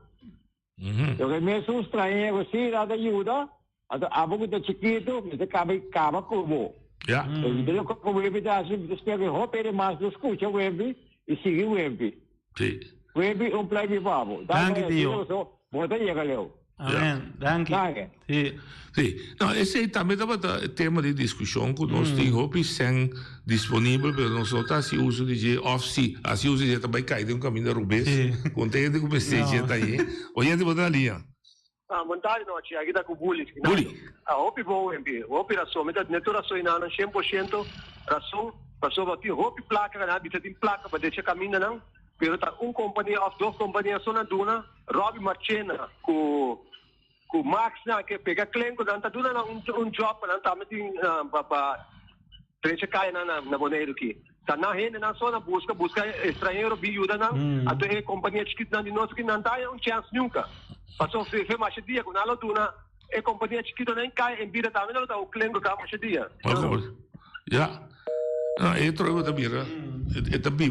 Speaker 13: Então, que mesmo estranho, se dá ajuda, abo que tá chiquito, que acaba como.
Speaker 10: Yeah.
Speaker 13: Então, como o web dá, se espera que roupa mais do escuta o web e sigue o web.
Speaker 10: Sim.
Speaker 13: Web play de babo.
Speaker 11: Danke, Dio.
Speaker 13: Bota aí, galera.
Speaker 11: Amém. Danke. Sim.
Speaker 10: Sim. Não, esse aí também estava tema de discussão que nós temos roupas sem disponível para nós outros se usa de off-sea, assim usa de também cair de caminho da rubês, contente com o pessoal está aí. Hoje de botar ali.
Speaker 14: Vontade não tinha aqui da Kubuli.
Speaker 10: Bully.
Speaker 14: Hopi bom MP, hopi ração, mas neto ração ina 100% ração, passou bater hopi placa na habita tem placa para deixar caminho não. Pero tá companhia of duas companhias só na duna, Robbie Marchena com Max na que pega clenco não tá duna job não tá meting para deixar cair na boneiro aqui. Tá na rede na só na busca estrangeiro biuda não, até companhia chiquita de nós que não tá chance nunca. Passou fez mais dia com a duna e companhia chiquita nem cai em vida também não tá o clenco cá mais dia.
Speaker 10: Já. Não, eu trovo também, é também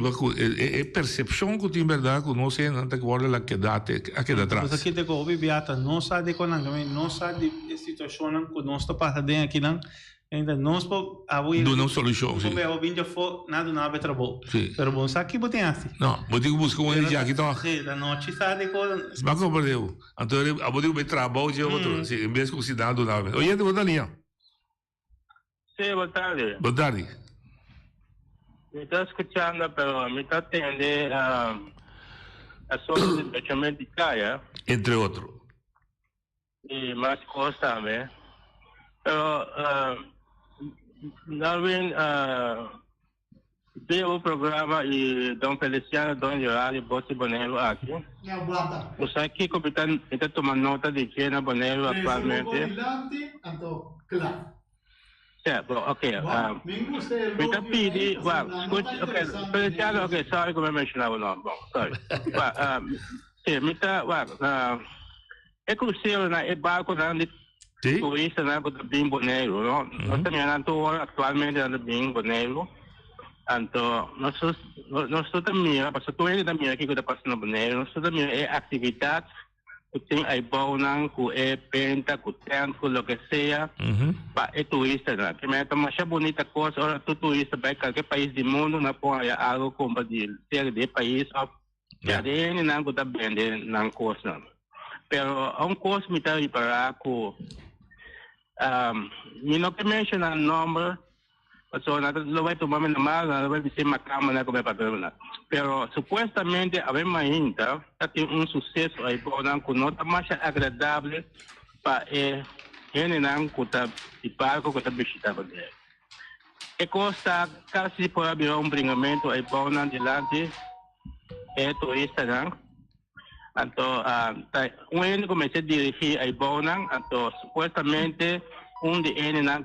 Speaker 10: é percepção que tem verdade que não sei não tem agora lá que dá atrás.
Speaker 11: Mas aqui te go bibiata não sabe com não sabe a situação que nós está passando aqui não ainda nós po avoy
Speaker 10: não solução sim.
Speaker 11: Como eu vim já foi nada para trabalho. Pero bom sabe botem assim.
Speaker 10: Não, vou ter que buscar um ele já aqui tá.
Speaker 11: Sim, da noite sabe com.
Speaker 10: Mas como perdeu. Então eu vou ter que trabalho de outro, em vez de cidade da vez. Oi, vou dar linha.
Speaker 15: Sim, boa tarde.
Speaker 10: Boa tarde.
Speaker 15: Me está escuchando, pero me está atendiendo a sua situação de caia.
Speaker 10: Entre outros.
Speaker 15: E mais coisas também. Pero, Darwin, tem o programa e Dom Feliciano, Dom Gerardo, Bossi Bonello aqui. Você aqui que está tomando nota de que na Bonello atualmente. Certo, ok. Me está pedindo, ok, Feliciano, ok, sorry como eu mencionava o nome. Bom, sorry. Sim, me está, é crucial na barco de turista na Bim Bonello, não? Nós também atualmente na Bim Bonello. Então, nós também, porque tu ainda também aqui que está passando Bonello, nós também é atividade que tem aí bom não, que é penta, que tempo, o que seja, para é turista, né? Primeiro, é uma bonita coisa, ora tu turista vai qualquer país do mundo, não pode algo como de ser de país, já tem não que está vendendo não coisa, não. Pero um coisa me está aí para que me não que menciona o nome. So, lo vai tomar normal, não vai dizer macama, não como é para pero supuestamente havemos ainda tem sucesso aí bom que não está mais agradável para gente não que está de barco que está visitando dele. E costa quase pode haver bringamento aí bom delante é turista não. Então, um comecei a dirigir aí bom não, então supuestamente de ele não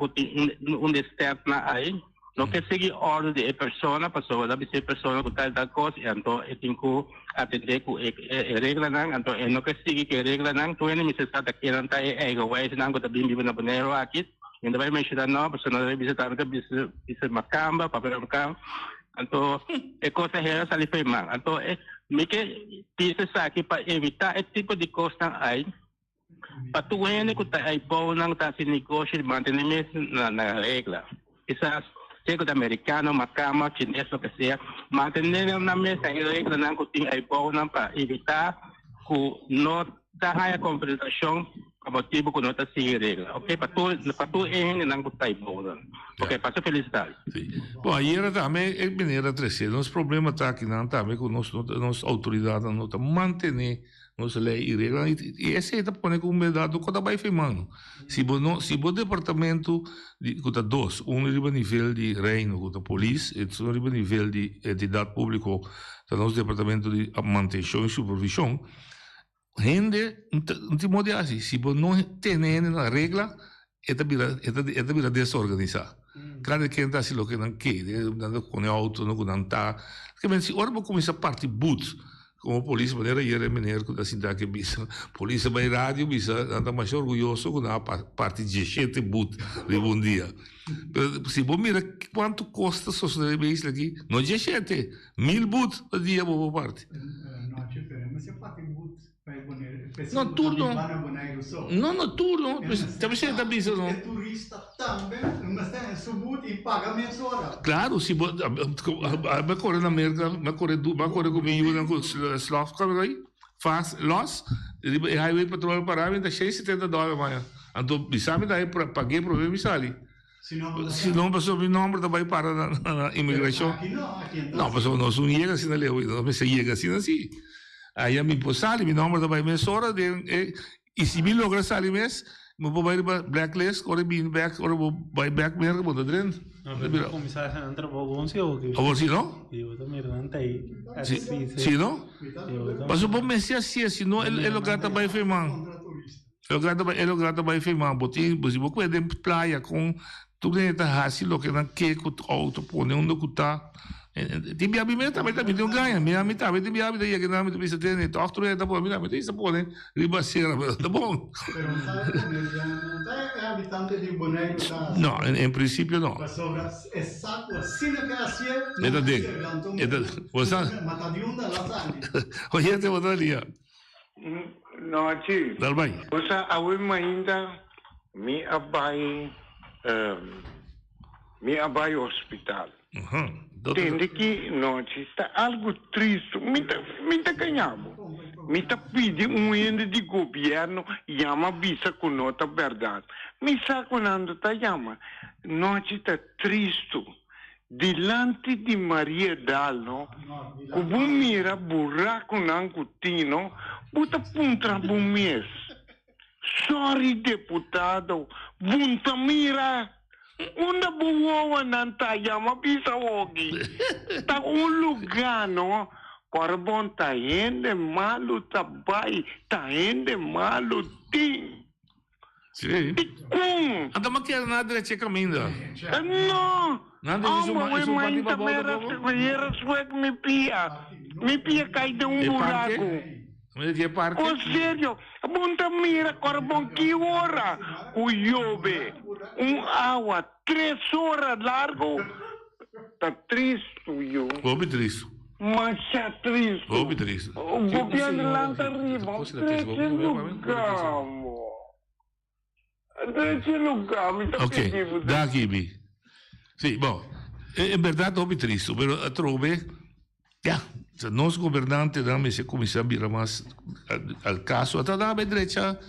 Speaker 15: de externa aí não quer seguir ordem de pessoa deve ser pessoa que está da coisa então eu tenho que atender com regra não então eu não quer seguir que regra não tu ele me se está aqui não está igual não que está bem vivo na Bonello aqui ainda vai mencionar não pessoa não deve visitar que bisa macamba papel macamba então é coisa real ali foi mal então me que precisa aqui para evitar esse tipo de coisa aí. Patuhin ko tayo po nang si negosyo de mantenimiento na regla. Quizás sego de americano, macama, chinês, o que seja, mantener na mesa a regla ng kuting ay po nang para evitar que não haja confrontação a motivo que não está seguindo regla. Ok, patuhin nang kutay po nang. Ok, passo felicidade.
Speaker 10: Bom, aí era também é maneira crescer. Nosso problema está aqui não também com nossa autoridade não está manter nossa lei e regra e esse está pondo como dado quando vai firmando. Se o departamento que está dois, nível nível de reino, que está polícia, e nível nível de entidade pública, está nosso departamento de manutenção e supervisão, gente não tem modo assim. Se não tem na regra, é vira desorganizado. Claro que está assim o que não quer, com o auto não está. Porque se ora começa a parte boot como polícia maneira ir meneer com assim da que bisa polícia vai rádio bisa anda mais orgulhoso com a parte de 17 but de bom dia. Se você mira quanto custa sostener isso aqui, não é 17, 1000 but a dia boa parte.
Speaker 4: Não, diferente, mas você faz but.
Speaker 10: No turno. No turno. Também você está pensando.
Speaker 4: É turista também, mas tem subut e paga mensual.
Speaker 10: Claro, se me corre na América, me corre comigo na Slof, aí faz loss, highway patrol para mim, dá $670 amanhã. Então, sabe daí paguei problema sali. Se não passou o nome da vai para na imigração. Não, passou não sou chega assim na lei, não se chega assim. Aí a mim posali, meu nome da vai mensura e se me logra sair mês, me vou vai blacklist, ou bem back, ou vai back mesmo quando dentro.
Speaker 11: Não, comissário não trabalhou com seu.
Speaker 10: Ou se não?
Speaker 11: Eu também não tem.
Speaker 10: Se não? Mas o bom mês se não ele lugar tá vai firmar. Ele lugar tá vai firmar, botinho, você vou cuidar de praia com tudo neta hasi lo que na que com auto pone onde que tá. Ti biabi me também tem um ganho, me também tem biabi daí que não me precisa ter nem toque tudo tá bom, me tem isso pode ribaceira, tá bom.
Speaker 4: É habitante de Bonaire, tá?
Speaker 10: Não, em princípio não.
Speaker 4: Exato, assim que assim.
Speaker 10: Você
Speaker 4: matadiunda lá sabe.
Speaker 10: Oye, te botou ali.
Speaker 5: Não, tio.
Speaker 10: Dal bem.
Speaker 5: Você ainda me abai hospital. Tende que não está algo triste. Me ganhamos. Me pedi ente de governo chama visa com nota verdade. Me quando tá chama. Não está triste. Delante de Maria Dal, no? Como mira buraco não cutino, buta puntra bom mês. Sorry, deputado. Bunta mira. Una buowa nanta yama bisa wogi. Ta lugar, no? Corbon ta hende malu tabai, ta hende malu ting.
Speaker 10: Sim. Anda maquiando nada de caminho.
Speaker 5: Não.
Speaker 10: Nada
Speaker 5: de isso mas também era sueco me pia cai de buraco. Oh, sério, bunta mira corbon que hora o chove, água 3 horas largo, tá triste eu.
Speaker 10: Obi triste.
Speaker 5: Mas é triste.
Speaker 10: Obi triste.
Speaker 5: O governo lá está arriba,
Speaker 10: Ok, daqui bi. Sì, boh, in verità obi triste, però trove, se nos governante dame se comissar bira mas al caso até da direita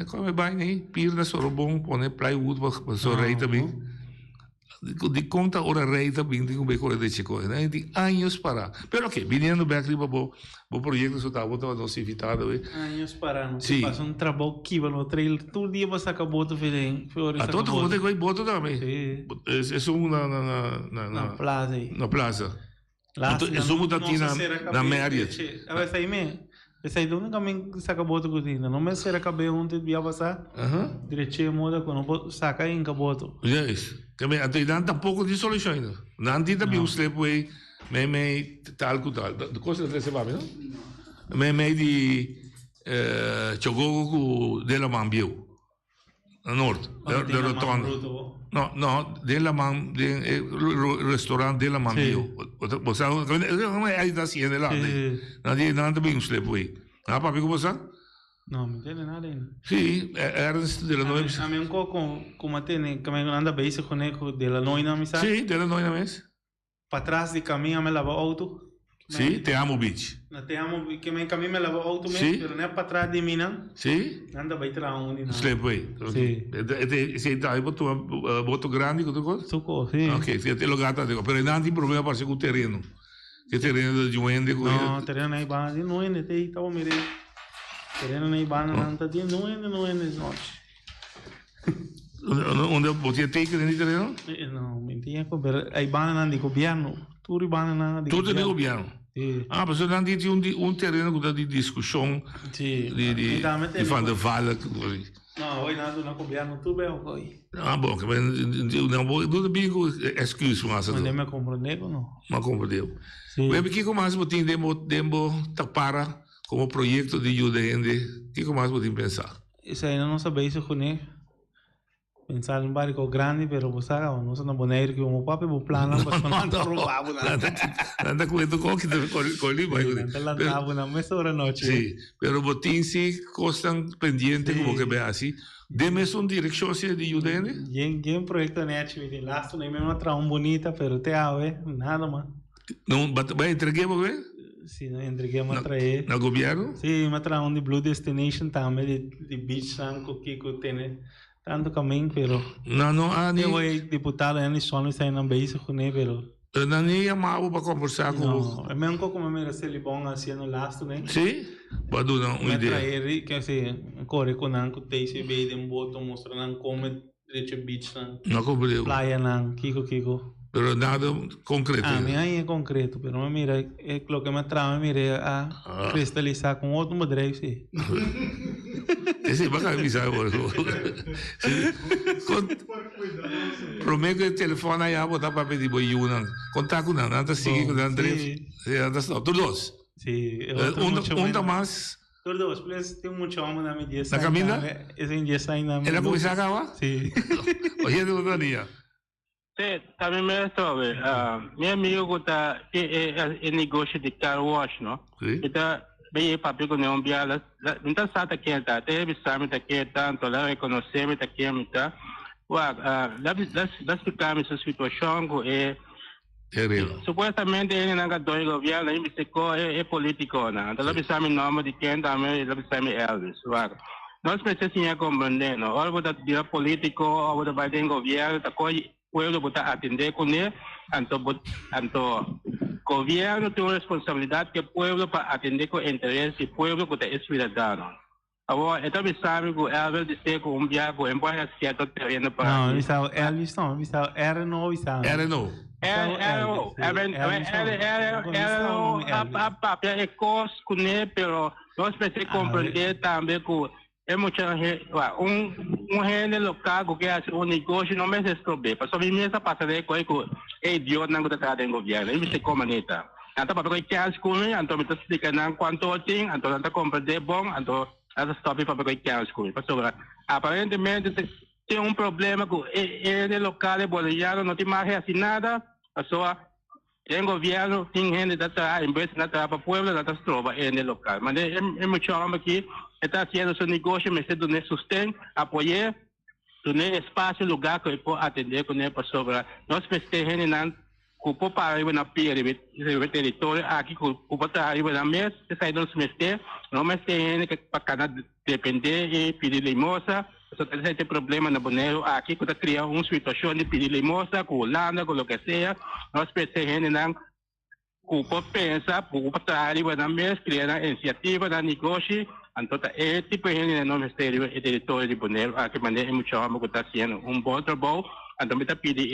Speaker 10: come vai nei pirda soro bom pone plywood para so rei também de conta ora rei também tem como coisa de chico né de anos para pero ok vindo back riba bo projeto so tava todo nos invitado
Speaker 11: anos para não se passa trabalho que no trail todo dia você acabou de ver
Speaker 10: a todo mundo tem boto também é na
Speaker 11: plaza
Speaker 10: na plaza isso muda aqui na média.
Speaker 11: Essa aí do caminho saca boto cozinha. Não me será cabe onde via passar. Direito moda quando saca em caboto.
Speaker 10: Yes. Também até não tá pouco de solução ainda. Não tem também o sleepway, me tal tal. Coisa de sabe, não? Me de chogogo della Mambiu. A norte, da rotonda. No, della restaurante della Mambiu. Você aí da ciência lá, não tem bem um sleepway. Ah, papi, como você?
Speaker 11: Não, não tem nada ainda.
Speaker 10: Sim, Ernst della Noite.
Speaker 11: A mim um pouco como tem, que me anda bem se conecta della Noite, não me sabe?
Speaker 10: Sim, della Noite mesmo.
Speaker 11: Para trás de caminho me lava auto.
Speaker 10: Sì, te amo beach.
Speaker 11: Te amo che me cammino la auto me, però ne para trás de mim não.
Speaker 10: Sì.
Speaker 11: Anda vai tra onde não.
Speaker 10: Sleepway.
Speaker 11: Sì.
Speaker 10: E se dai boto grande quanto cosa?
Speaker 11: Suco, sì.
Speaker 10: Ok, se te lo gata dico, però non ti problema per il terreno. Che terreno di giuende con
Speaker 11: no, terreno nei bani, non è te stavo mi terreno nei bani non sta di non è no.
Speaker 10: Onde podia teken in terreno?
Speaker 11: No, mentia per ai bani di governo. Tutti
Speaker 10: di governo. Ah, ma se non dite un terreno di discussione di Van der Valle.
Speaker 11: No, hoy nada no governo tu bem hoy.
Speaker 10: Ah, bom, que não bigo excuse mas
Speaker 11: Mas nem me compreender não.
Speaker 10: Mas compreendeu. Mas que como mais botin demo tapara como projeto de UDN, que como mais botin pensar?
Speaker 11: Isso aí não sabia isso com ele. Pensar em barco grande, pero você sabe, não sei na boneira que o papo é plano, mas não anda roubado nada.
Speaker 10: Anda com isso com que com ali vai.
Speaker 11: Anda lá na mesa hora noite.
Speaker 10: Sim, pero botin se costan pendiente como que bem assim. Demos uma direção de UDN?
Speaker 11: Tem projeto net, me lasto nem mesmo atrás bonita, pero te ave nada mais.
Speaker 10: Não vai entregar para ver?
Speaker 11: Sim, não entreguei a trazer.
Speaker 10: No governo?
Speaker 11: Sim, mas trazer de Blue Destination também de beach sanco que tem tanto caminho, pero
Speaker 10: não há nem
Speaker 11: eu deputado ainda só não sai na base com ele, pero
Speaker 10: não nem amava para conversar com
Speaker 11: não, é mesmo como me recebi bom assim no last, né?
Speaker 10: Sim, pode dar uma ideia.
Speaker 11: Trazer que assim, corre com nanco tem-se bem de boto mostrando como de beach
Speaker 10: não compreendo.
Speaker 11: Praia não, kiko.
Speaker 10: Pero nada concreto.
Speaker 11: A minha é concreto, pero me mira, é o que me traz, me mira a cristalizar com outro modelo, sim.
Speaker 10: Esse vai avisar agora. Prometo que o telefone aí a botar para pedir boi uma. Contar com nada, anda seguir com André. Anda só, todos.
Speaker 11: Sim.
Speaker 10: Mais.
Speaker 11: Todos, please, tem muito homem na minha dia.
Speaker 10: Na caminha?
Speaker 11: Esse dia sai na minha.
Speaker 10: Ela começar a acabar?
Speaker 11: Sim.
Speaker 10: Hoje é de outra dia.
Speaker 15: Sim, também me estou meu amigo está em negócio de car wash, não?
Speaker 10: Sim.
Speaker 15: Então, bem papel com não biala, então sabe que está, teve sabe que tanto lá reconhecemos que está. Das ficamos essa situação é supostamente ele não é doido governo, ele é político, não? Então lá pensamos nome de quem também, lá pensamos Elvis, nós precisamos compreender, não? Ou você é político, ou você vai ter governo, tá coi pueblo botar atender com ele, então governo tem responsabilidade que o pueblo para atender com interesse do pueblo que é cidadão. Agora, então me sabe que o Elvis disse que viago embora certo terreno para
Speaker 11: não, visava Elvis não, visava Erno, visava
Speaker 10: Erno.
Speaker 15: A papel é cost com ele, pero nós precisamos compreender também que é muito gente local que é negócio não me escreve. Porque a minha passada é idiota não está dentro do governo. Ele se comunica. Então para que as coisas, então me explica quanto tem, então não compreender bom, então as stop para que as coisas. Porque aparentemente tem problema com ele local boliviano não tem mais assim nada. Pessoa tem governo, tem gente da tá empresa da tá para pueblo da tá trova no local. Mas é muito homem aqui está haciendo su negocio, me está dando sustento, apoyar, tener espacio, lugar que pueda atender con él para sobre. Nos festejen en cupo para arriba na pia de territorio, aquí cupo para arriba na mesa, esa no se mete, no me esté que para cada depender y pedir limosna. Eso es este problema no bonero aquí que está creando una situación de pedir limosna, con Holanda, con lo que sea. Nos festejen en cupo pensa, cupo para arriba na mesa, crear iniciativa, na negocio. Então, é tipo de nome território de Bonaire, que maneira muito homem que está sendo bom trabalho. Então, está pedindo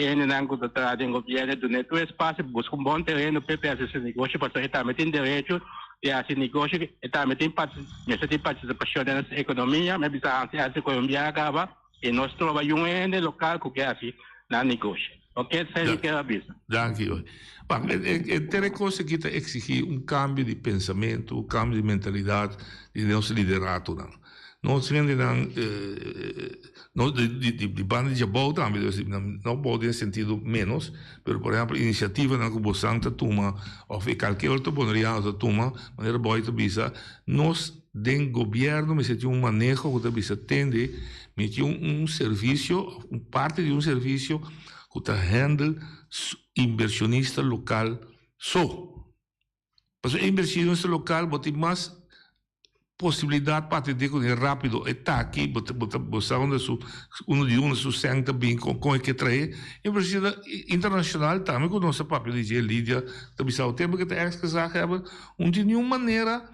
Speaker 15: que está dentro do governo, do espaço, busca bom terreno, para esse negócio, porque ele também tem direito de esse negócio, ele também tem participação na economia, mas a economia acaba, e nós trabalhamos no local que é assim, no negócio. Ok, sei que é a vista.
Speaker 10: Dankjewel. Ter coisa que exigir cambio de pensamento, cambio de mentalidade de nosso liderato. Nós temos de banda de bom também, não pode em sentido menos, mas, por exemplo, iniciativa que o Santa toma, ou qualquer outra boneriano toma, maneira boa de visa, nós, dentro do governo, me senti manejo que visa tende, me tinha serviço, parte de serviço que está handle inversionista local só. Mas o inversionista local tem mais possibilidade para atender com ele rápido. Está aqui, você uma sustenta bem com o que traz. Inversionista internacional também com nosso papel de Lídia, também o tempo que está esquecendo, de nenhuma maneira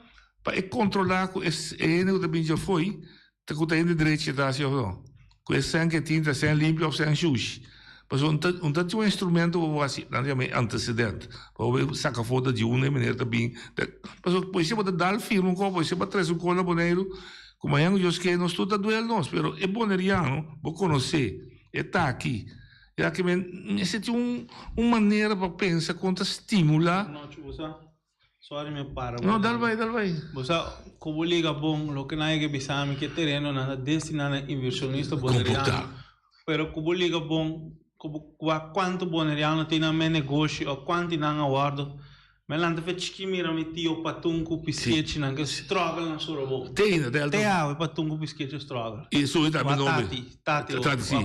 Speaker 10: para controlar com esse que também já foi, que tem de direito da ação. Com esse sangue que tinta, sem limpo ou sem sujo. Mas um instrumento assim, antecedente, para sacar foto de uma maneira também. Mas depois você pode dar o filme, depois você pode trazer coisa boneiro, como é que nós tudo duel nós, pero é boneriano, vou conhecer, está aqui. É que necessita uma maneira para pensar quanto estimula.
Speaker 11: Não, sorry me para.
Speaker 10: Não, dal vai.
Speaker 11: Você como liga bom, lo que não é que bisame que terreno nada destinado a inversionista boneriano. Pero como liga bom, quanto boneriano tem na meu negócio ou quanto não aguardo. Mas lá fez que mira me tio patunco pisquete não que struggle na sua boca.
Speaker 10: Tem
Speaker 11: patunco pisquete struggle.
Speaker 10: Isso é também
Speaker 11: Tati.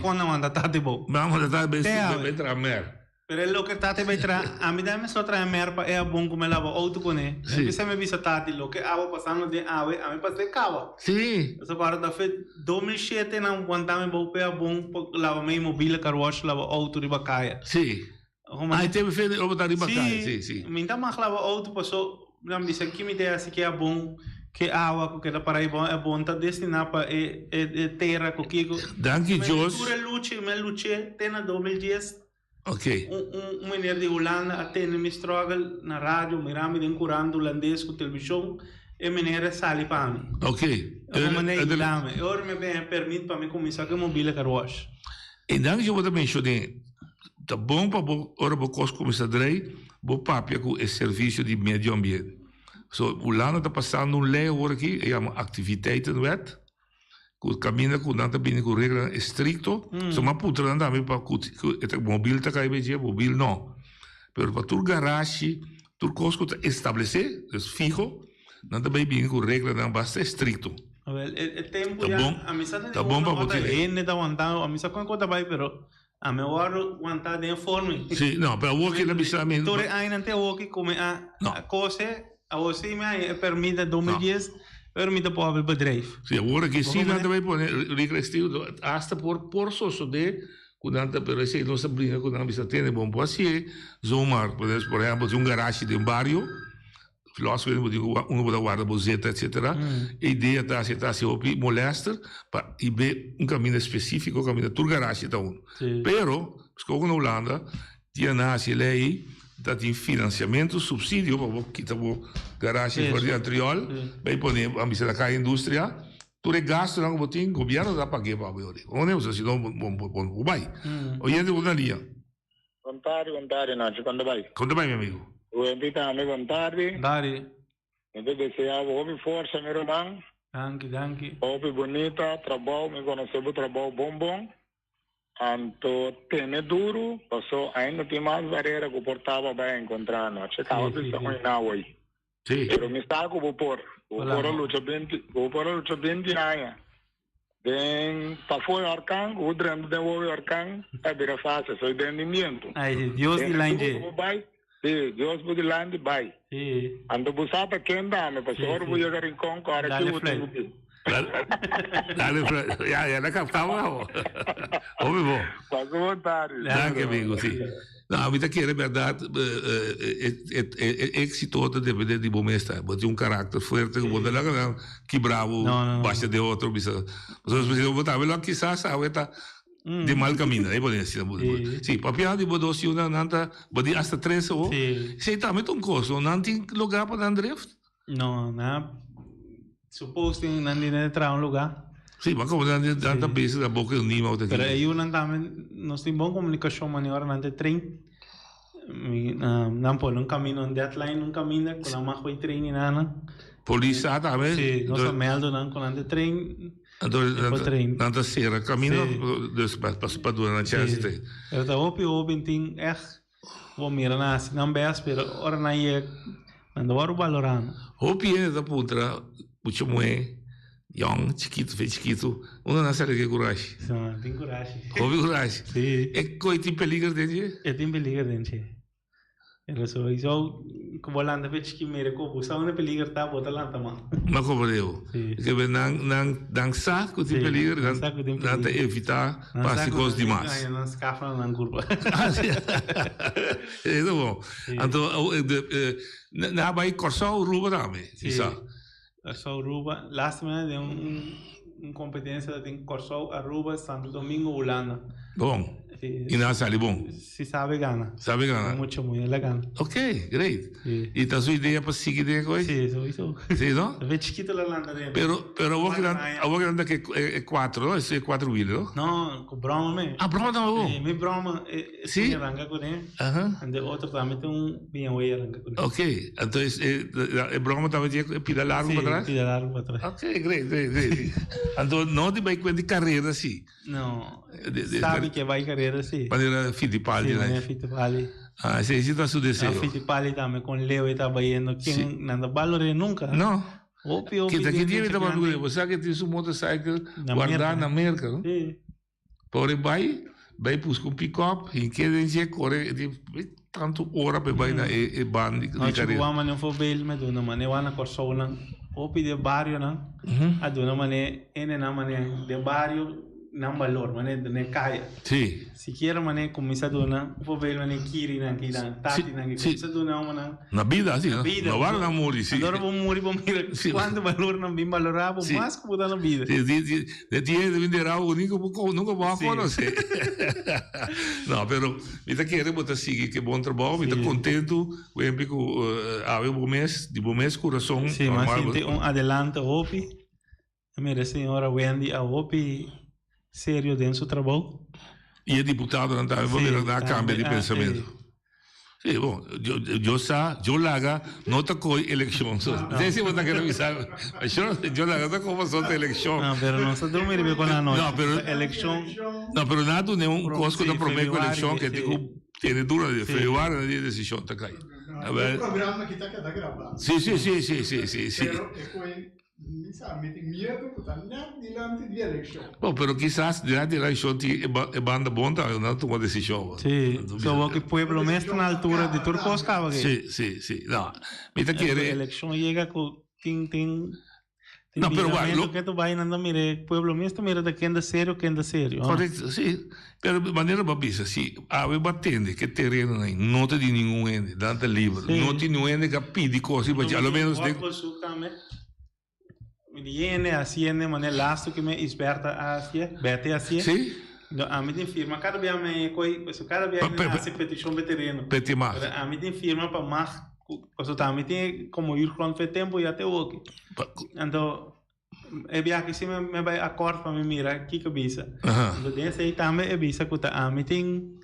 Speaker 11: Quando não anda tati bom.
Speaker 10: Vamos dar bem tra mer.
Speaker 11: Pero lo que tati vai tra, a mim dá me só tra mer pa é bom como lava auto com né. Você me visa tati lo que ava passando de ave, a mim passei cava.
Speaker 10: Sim.
Speaker 11: Essa parte da fe 2007 não quando me bom é bom lava meio mobile car wash lava auto riba caia.
Speaker 10: Sim. Aí teve feito eu botar riba caia, sim.
Speaker 11: Minta mais lava auto passou, não me disse que me deu assim que é bom. Que água que da Paraíba é bom tá destinado para terra coquigo.
Speaker 10: Danke Jos.
Speaker 11: Me luche tem na 2010.
Speaker 10: Ok.
Speaker 11: Menino de Holanda até me struggle na rádio, mirami den curando holandês com televisão e menino sali para mim.
Speaker 10: Ok.
Speaker 11: Ora me permite para mim começar com mobile car wash.
Speaker 10: E danke eu também chode. Tá bom para ora bo cos começar drei, bo papia com esse serviço de meio ambiente. So, Holanda está passando lei agora aqui, é uma atividade wet, que caminha com nada bem com regra estricto, so uma putra não dá para que móvel tá cai bem, móvel não. Pero para tu garagem, tu cosco tá estabelecer, é fijo, não tá bem com regra não basta estricto.
Speaker 11: O tempo
Speaker 10: já,
Speaker 11: a missa
Speaker 10: tá bom para botar.
Speaker 11: Ele tá aguantando, a missa com conta vai, pero a meu hora aguentar de forma.
Speaker 10: Sim, não, para o que na missa mesmo.
Speaker 11: Tu ainda tem o que come a coisa. A você me permite 2010 permite para o bedrijf.
Speaker 10: Sim, agora que sim, nada vai pôr regressivo, hasta por sosso de quando pero se não se brinca quando a missa tem bom para si, zomar, por exemplo, um garagem de bairro, filósofo um da guarda bozeta, etc. A ideia está se opi molesta para ir caminho específico, um caminho tur garagem tá um. Pero, escolho na Holanda, tinha nasce lei dat in financiamento, subsídio para quitar o garagem for de antriol, bem poner a missa da caia indústria, tu regasto não botin, governo dá para que para ver. Onde você se não bom vai. Oyente uma linha.
Speaker 16: Boa tarde, Nacho, quando vai,
Speaker 10: meu amigo?
Speaker 16: O invita amigo, boa tarde.
Speaker 11: Dari.
Speaker 16: Então deseava hobby força, meu irmão.
Speaker 11: Danke.
Speaker 16: Hobby bonita, trabalho, me conheceu trabalho bom. Anto teme duro, passou ainda tem mais barreira que o portava vai encontrar, não? Chegava de São Inauai.
Speaker 10: Sim.
Speaker 16: Pero me está com o por luta bem de anos. Den para fora arcan, o drama de o arcan, é bem fácil, só entendimento.
Speaker 11: Ai, Deus de lande.
Speaker 16: Sim, Deus de lande vai.
Speaker 11: Sim.
Speaker 16: Ando busata quenda, me passou vou chegar em Conco, agora que o
Speaker 10: já na capital, homem bom.
Speaker 16: Passou vontade.
Speaker 10: Danke, amigo, sim. Não, mas aqui é verdade, êxito depende de bom estar, mas um caráter forte, que bravo, baixa de outro, mas eu vou botar, quizás sabe tá de mal caminho, aí pode ser. Sim, papiado de bodosi uma nanta, pode hasta 3 ou. Sei também um curso, não tem lugar para dar drift?
Speaker 11: Não. Suposto que não tem lugar.
Speaker 10: Sim, mas como tanta vez da boca do Nima ou
Speaker 11: Pero aí nós temos boa comunicação, maniora não tem trem. Não pode um caminho, deadline um caminho, com a mais foi trem e nada.
Speaker 10: Polícia também?
Speaker 11: Sim, nós meldo não com o trem.
Speaker 10: Nanta sera, caminho, para durar na chance.
Speaker 11: Eu estava ouvindo, tem vou mirar nasce, não bem, pero ora não é, não vou valorando.
Speaker 10: Hopi é da putra. Muito moe, young, chiquito, uma não sabe que coragem.
Speaker 11: Sim, tem coragem.
Speaker 10: Houve coragem.
Speaker 11: Sim.
Speaker 10: É coi tem peligro dentro?
Speaker 11: É tem peligro dentro. Ele só isso como lá anda vez que me recuo, só uma peligro tá bota lá também.
Speaker 10: Mas como deu? Que bem não dançar com tem peligro, não evitar passar coisas demais.
Speaker 11: Não escapa na curva.
Speaker 10: É bom. Então, na vai cortar o ruba também, isso.
Speaker 11: Corsou Aruba, last semana de competência de Corsou Aruba, Santo Domingo, Holanda.
Speaker 10: Bom. Inasa Libon.
Speaker 11: Si sabe gana.
Speaker 10: Sabe gana.
Speaker 11: Mucho, muy elegante.
Speaker 10: Ok, great. ¿Y está su idea para seguir de hoy?
Speaker 11: Sí, eso.
Speaker 10: Sí, ¿no?
Speaker 11: Ve chiquito la landa de.
Speaker 10: Pero vos que anda que es 4, ¿no? Es 4 wheels, ¿no?
Speaker 11: No, con broma me.
Speaker 10: Ah, broma también.
Speaker 11: Mi broma
Speaker 10: sí.
Speaker 11: Arranca con él.
Speaker 10: Ajá.
Speaker 11: Y otro también bien voy a arrancar con él.
Speaker 10: Ok, entonces el broma también pida largo para atrás.
Speaker 11: Sí, pida largo para atrás.
Speaker 10: Ok, great. Entonces no te vai cuenta de carreira assim.
Speaker 11: Não. Sabe que vai carreira assim.
Speaker 10: Maneira Fittipaldi, né?
Speaker 11: Fittipaldi.
Speaker 10: Ah, sim, isso tá su desejo.
Speaker 11: A Fittipaldi também com Leo e tá indo quem não valore nunca.
Speaker 10: Não.
Speaker 11: Óbvio.
Speaker 10: Que daqui dia tá falando, você sabe que tem su motorcycle guardar na merca, não?
Speaker 11: Sim.
Speaker 10: Porém vai buscar pick-up e que gente corre tanto hora para vai na band de carreira.
Speaker 11: Não, mas não foi bem, mas não, mas não na corso não. Opi de barrio não, a dona mané ene na mané de barrio não valor mané de ne caia.
Speaker 10: Sim.
Speaker 11: Se quer mané começa dona, vou ver mané kiri na que dan, tati na que começa dona mané.
Speaker 10: Na vida assim, não vai na muri, sim.
Speaker 11: Agora vou muri, vou mirar quando valor não bem valorado, mais que botar na vida.
Speaker 10: De dia de vender algo nunca vou conhecer. Não, pero me tá querendo botar seguir que bom trabalho, me tá contento, o empico ave bom mês coração.
Speaker 11: Sim, mas tem adelante Opi. Mira, senhora Wendy, a Opi sério dentro do trabalho.
Speaker 10: E é deputado, não tá? Vou ver na câmbio de pensamento. Sim, bom, eu laga, não tá com eleição. Não sei se você tá querendo avisar. Eu laga, tá com uma eleição.
Speaker 11: Não, mas não se dormir com a noite.
Speaker 10: Não, pero
Speaker 11: eleição.
Speaker 10: Não, pero nada, nenhum cosco da promessa com eleição que tem dura de februário, na decisão tá caindo.
Speaker 4: O programa que está gravado.
Speaker 10: Sim.
Speaker 4: Sabe, tem medo, está diante de eleição.
Speaker 10: Bom, pero quizás diante de eleição é banda bom, tá? Não tomou decisão.
Speaker 11: Sim, só que o povo mesmo na altura de Turcos cava.
Speaker 10: Sim. Não, me tá querendo.
Speaker 11: A eleição chega com tem
Speaker 10: não, pero
Speaker 11: bueno, que tu vai andando mire, pueblo mesmo mira de quem é sério.
Speaker 10: Correto, sim. Pero de maneira babisa, se ave batende que terreno não tem nenhum ende, dante livre, não tem nenhum ende que pede coisas, mas pelo menos de
Speaker 11: viene haciendo maneira lasto que me esperta hacia, bete hacia.
Speaker 10: Sim.
Speaker 11: A mim tem firma, cada vez me coi, cada vez me hace petição de terreno.
Speaker 10: Petimar.
Speaker 11: A mim tem firma para mais, porque também tem como ir com o tempo e até o que. Então, é bem que se me vai acordo para me mirar que bisa. Então, desse aí também é bisa que a mim tem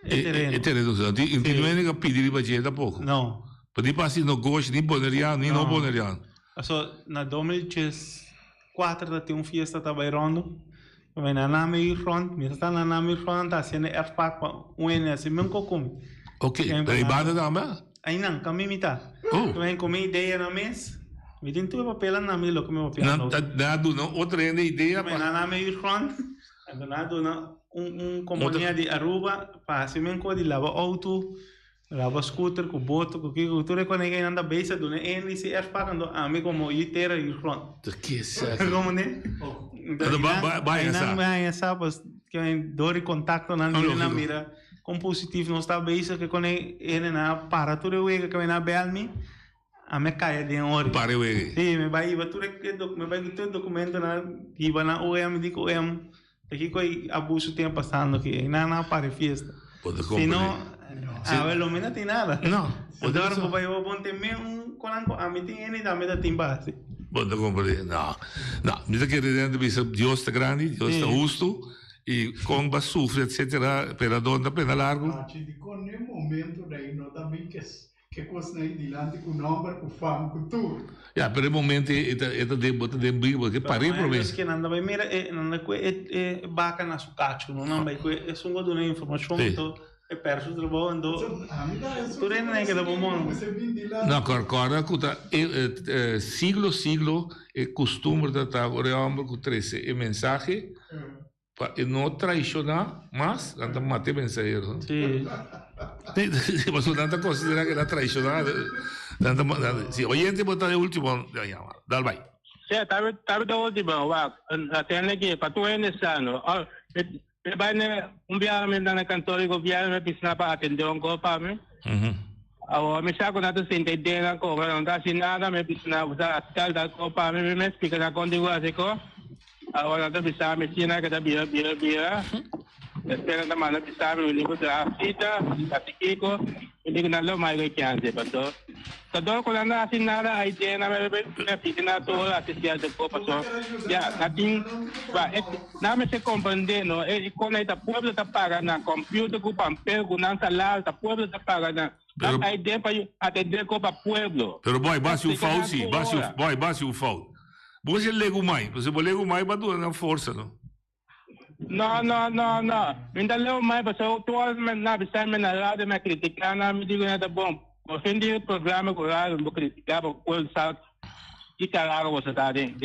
Speaker 11: terreno.
Speaker 10: É terreno, então não é que pedir para gente pouco.
Speaker 11: Não.
Speaker 10: Pode passar no gosto, nem boneriano, nem não boneriano.
Speaker 11: So, na 2004 tem fiesta estava irondo. Eu na name front, me está na name front, tá sendo erpak para assim mesmo como.
Speaker 10: Ok, daí banda também?
Speaker 11: Aí não, caminho tá. Eu com minha ideia na mesa. Me tem tudo papel na mesa, lo que me papel.
Speaker 10: Não, outra ideia
Speaker 11: para na name front. Nada companhia de Aruba, para assim mesmo de lava auto. Lava scooter, com boto, com que tu reconhece que anda bem, do né? Ele se é pagando a mim como itera e front.
Speaker 10: Que certo.
Speaker 11: Como né? Vai essa, pois que dor e contato na mira, com positivo não está bem, que quando ele na para tu rewega que vai na belmi, a me cai de hora.
Speaker 10: Para rewega.
Speaker 11: Sim, me vai tu me vai tu documento na iba na OEM digo OEM, aqui coi abuso tem passando aqui, na para fiesta. Se não lo menos tem nada.
Speaker 10: Não.
Speaker 11: Agora vou vai eu bom também quando a mim tem ele também da timba.
Speaker 10: Bom, não compreendo. Não, me querendo dizer Deus está grande, Deus está justo e com vai sofrer etc. Pela dona pena largo.
Speaker 4: Com o momento daí não também que coisa aí dilante com nome, com fama, com tudo.
Speaker 10: Já, pero o momento é de botar de briga que parei para mim.
Speaker 11: Que não vai mira não é baca na sucacho, não vai é só uma dona informação então é perto do trabalho então tu não é que dá bom.
Speaker 10: Não, concorda que siglo é costume de estar orando com 13 é mensagem para não traicionar, mas anda matar mensageiro.
Speaker 11: Sim.
Speaker 10: Mas não anda considerar que é traicionar. Se o gente botar de último, dá vai.
Speaker 15: Sim, tá da última, va. Até aqui para tu é necessário. Vai viagem na cantora governo me precisa para atender copa me. Me sa ko nato sin ideia ko, não dá sin nada me precisa usar atal da copa me explica na contigo assim ko. Agora nato precisa me sina que da bia. Espera naman na sabi hindi ko sa fita, sa Kiko, hindi ko na lo may chance paso. Sa dor ko lang na sinara idea na may na to at siya ko paso. Ya, nating ba namin se comprende no, ko na ita pueblo ta para na computer ko papel ko nang salar ta pueblo ta para na a idea pa atender ko pa pueblo.
Speaker 10: Pero boy, base o fault sim, base o fault. Você lego mais, você lego mais para doar na força, não?
Speaker 15: No. Mindalo mai paso tuwa na bisan me na lado me kritika na mi digo na bom. Ofendi o programa ko lado mo kritika ko sa ikalaga você tá dentro.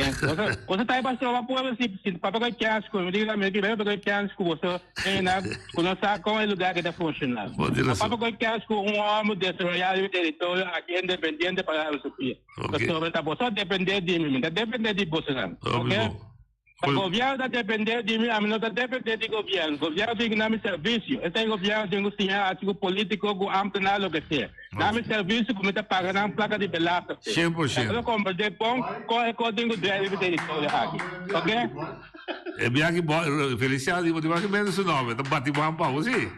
Speaker 15: Você tá paso wa pueblo si papagay chance ko, mi digo na me digo papagay chance ko você na conocer como é lugar que tá funcionando. Papagay chance ko amo desarrollar o território aqui independente para a Sofia. Sobre tá você depender de mim, depender de você, OK? O governo está dependendo de mim, a mim não está dependendo do governo. O governo tem que dar me serviço. Esse governo tem que tinha artigo político, o ampliar o que seja. Dar-me serviço, como está pagando a placa de belasta.
Speaker 10: 100%.
Speaker 15: Eu compro de pão, corre código de território aqui. Ok?
Speaker 10: É bem que Feliciano, vou dizer que menos seu nome, tá batendo uma pau, sim?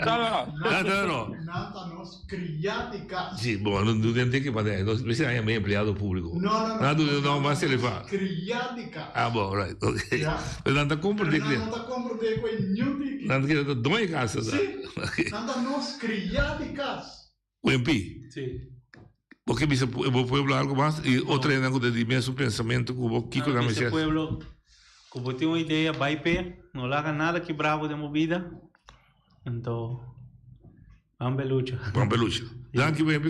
Speaker 4: Nada nos criáticas.
Speaker 10: Sì, non tem que fazer. Você é meio empregado público. Não, mas ele fala.
Speaker 4: Criáticas.
Speaker 10: Ah, bom, right, ok. Mas não está comprando cliente.
Speaker 4: Não está comprando com inútil.
Speaker 10: Não está comprando dois casas.
Speaker 4: Sim. Nada nos criáticas.
Speaker 10: O MP?
Speaker 11: Sim.
Speaker 10: Porque eu vou falar algo mais e outra é algo de mesmo pensamento que o Kiko na
Speaker 11: mesa. Pueblo, como tem uma ideia, vai pé, não larga nada que bravo de movida. Então, vamos pelucha.
Speaker 10: Vamos pelucha. Danke bem,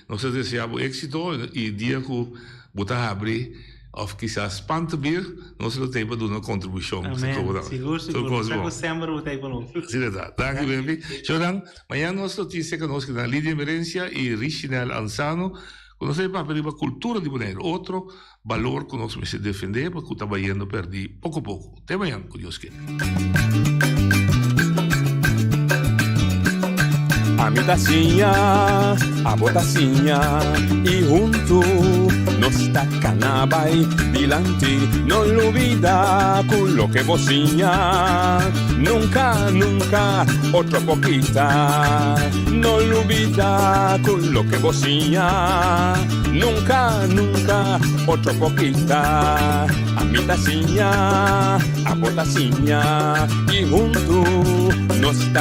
Speaker 10: nós desejamos êxito e dia que botar abrir, ou quizás pantabir, nós não temos uma contribuição.
Speaker 11: Seguro. Será que sempre o tempo não?
Speaker 10: Sim, verdade. Danke bem. Então, amanhã nós notícia que nós na Lídia Emerência e Richinel Ansano, conhecer para a cultura de Bonaire, outro valor que nós precisamos defender, porque está indo perder pouco a pouco. Até amanhã, com Deus queira.
Speaker 9: A mi tacinha, a botacinha e junto nos tacanabay dilante, no lo olvida con lo que bocinha, nunca otro poquita, no lo olvida con lo que bocinha, nunca otro poquita, a mi tacinha, a botacinha y junto nos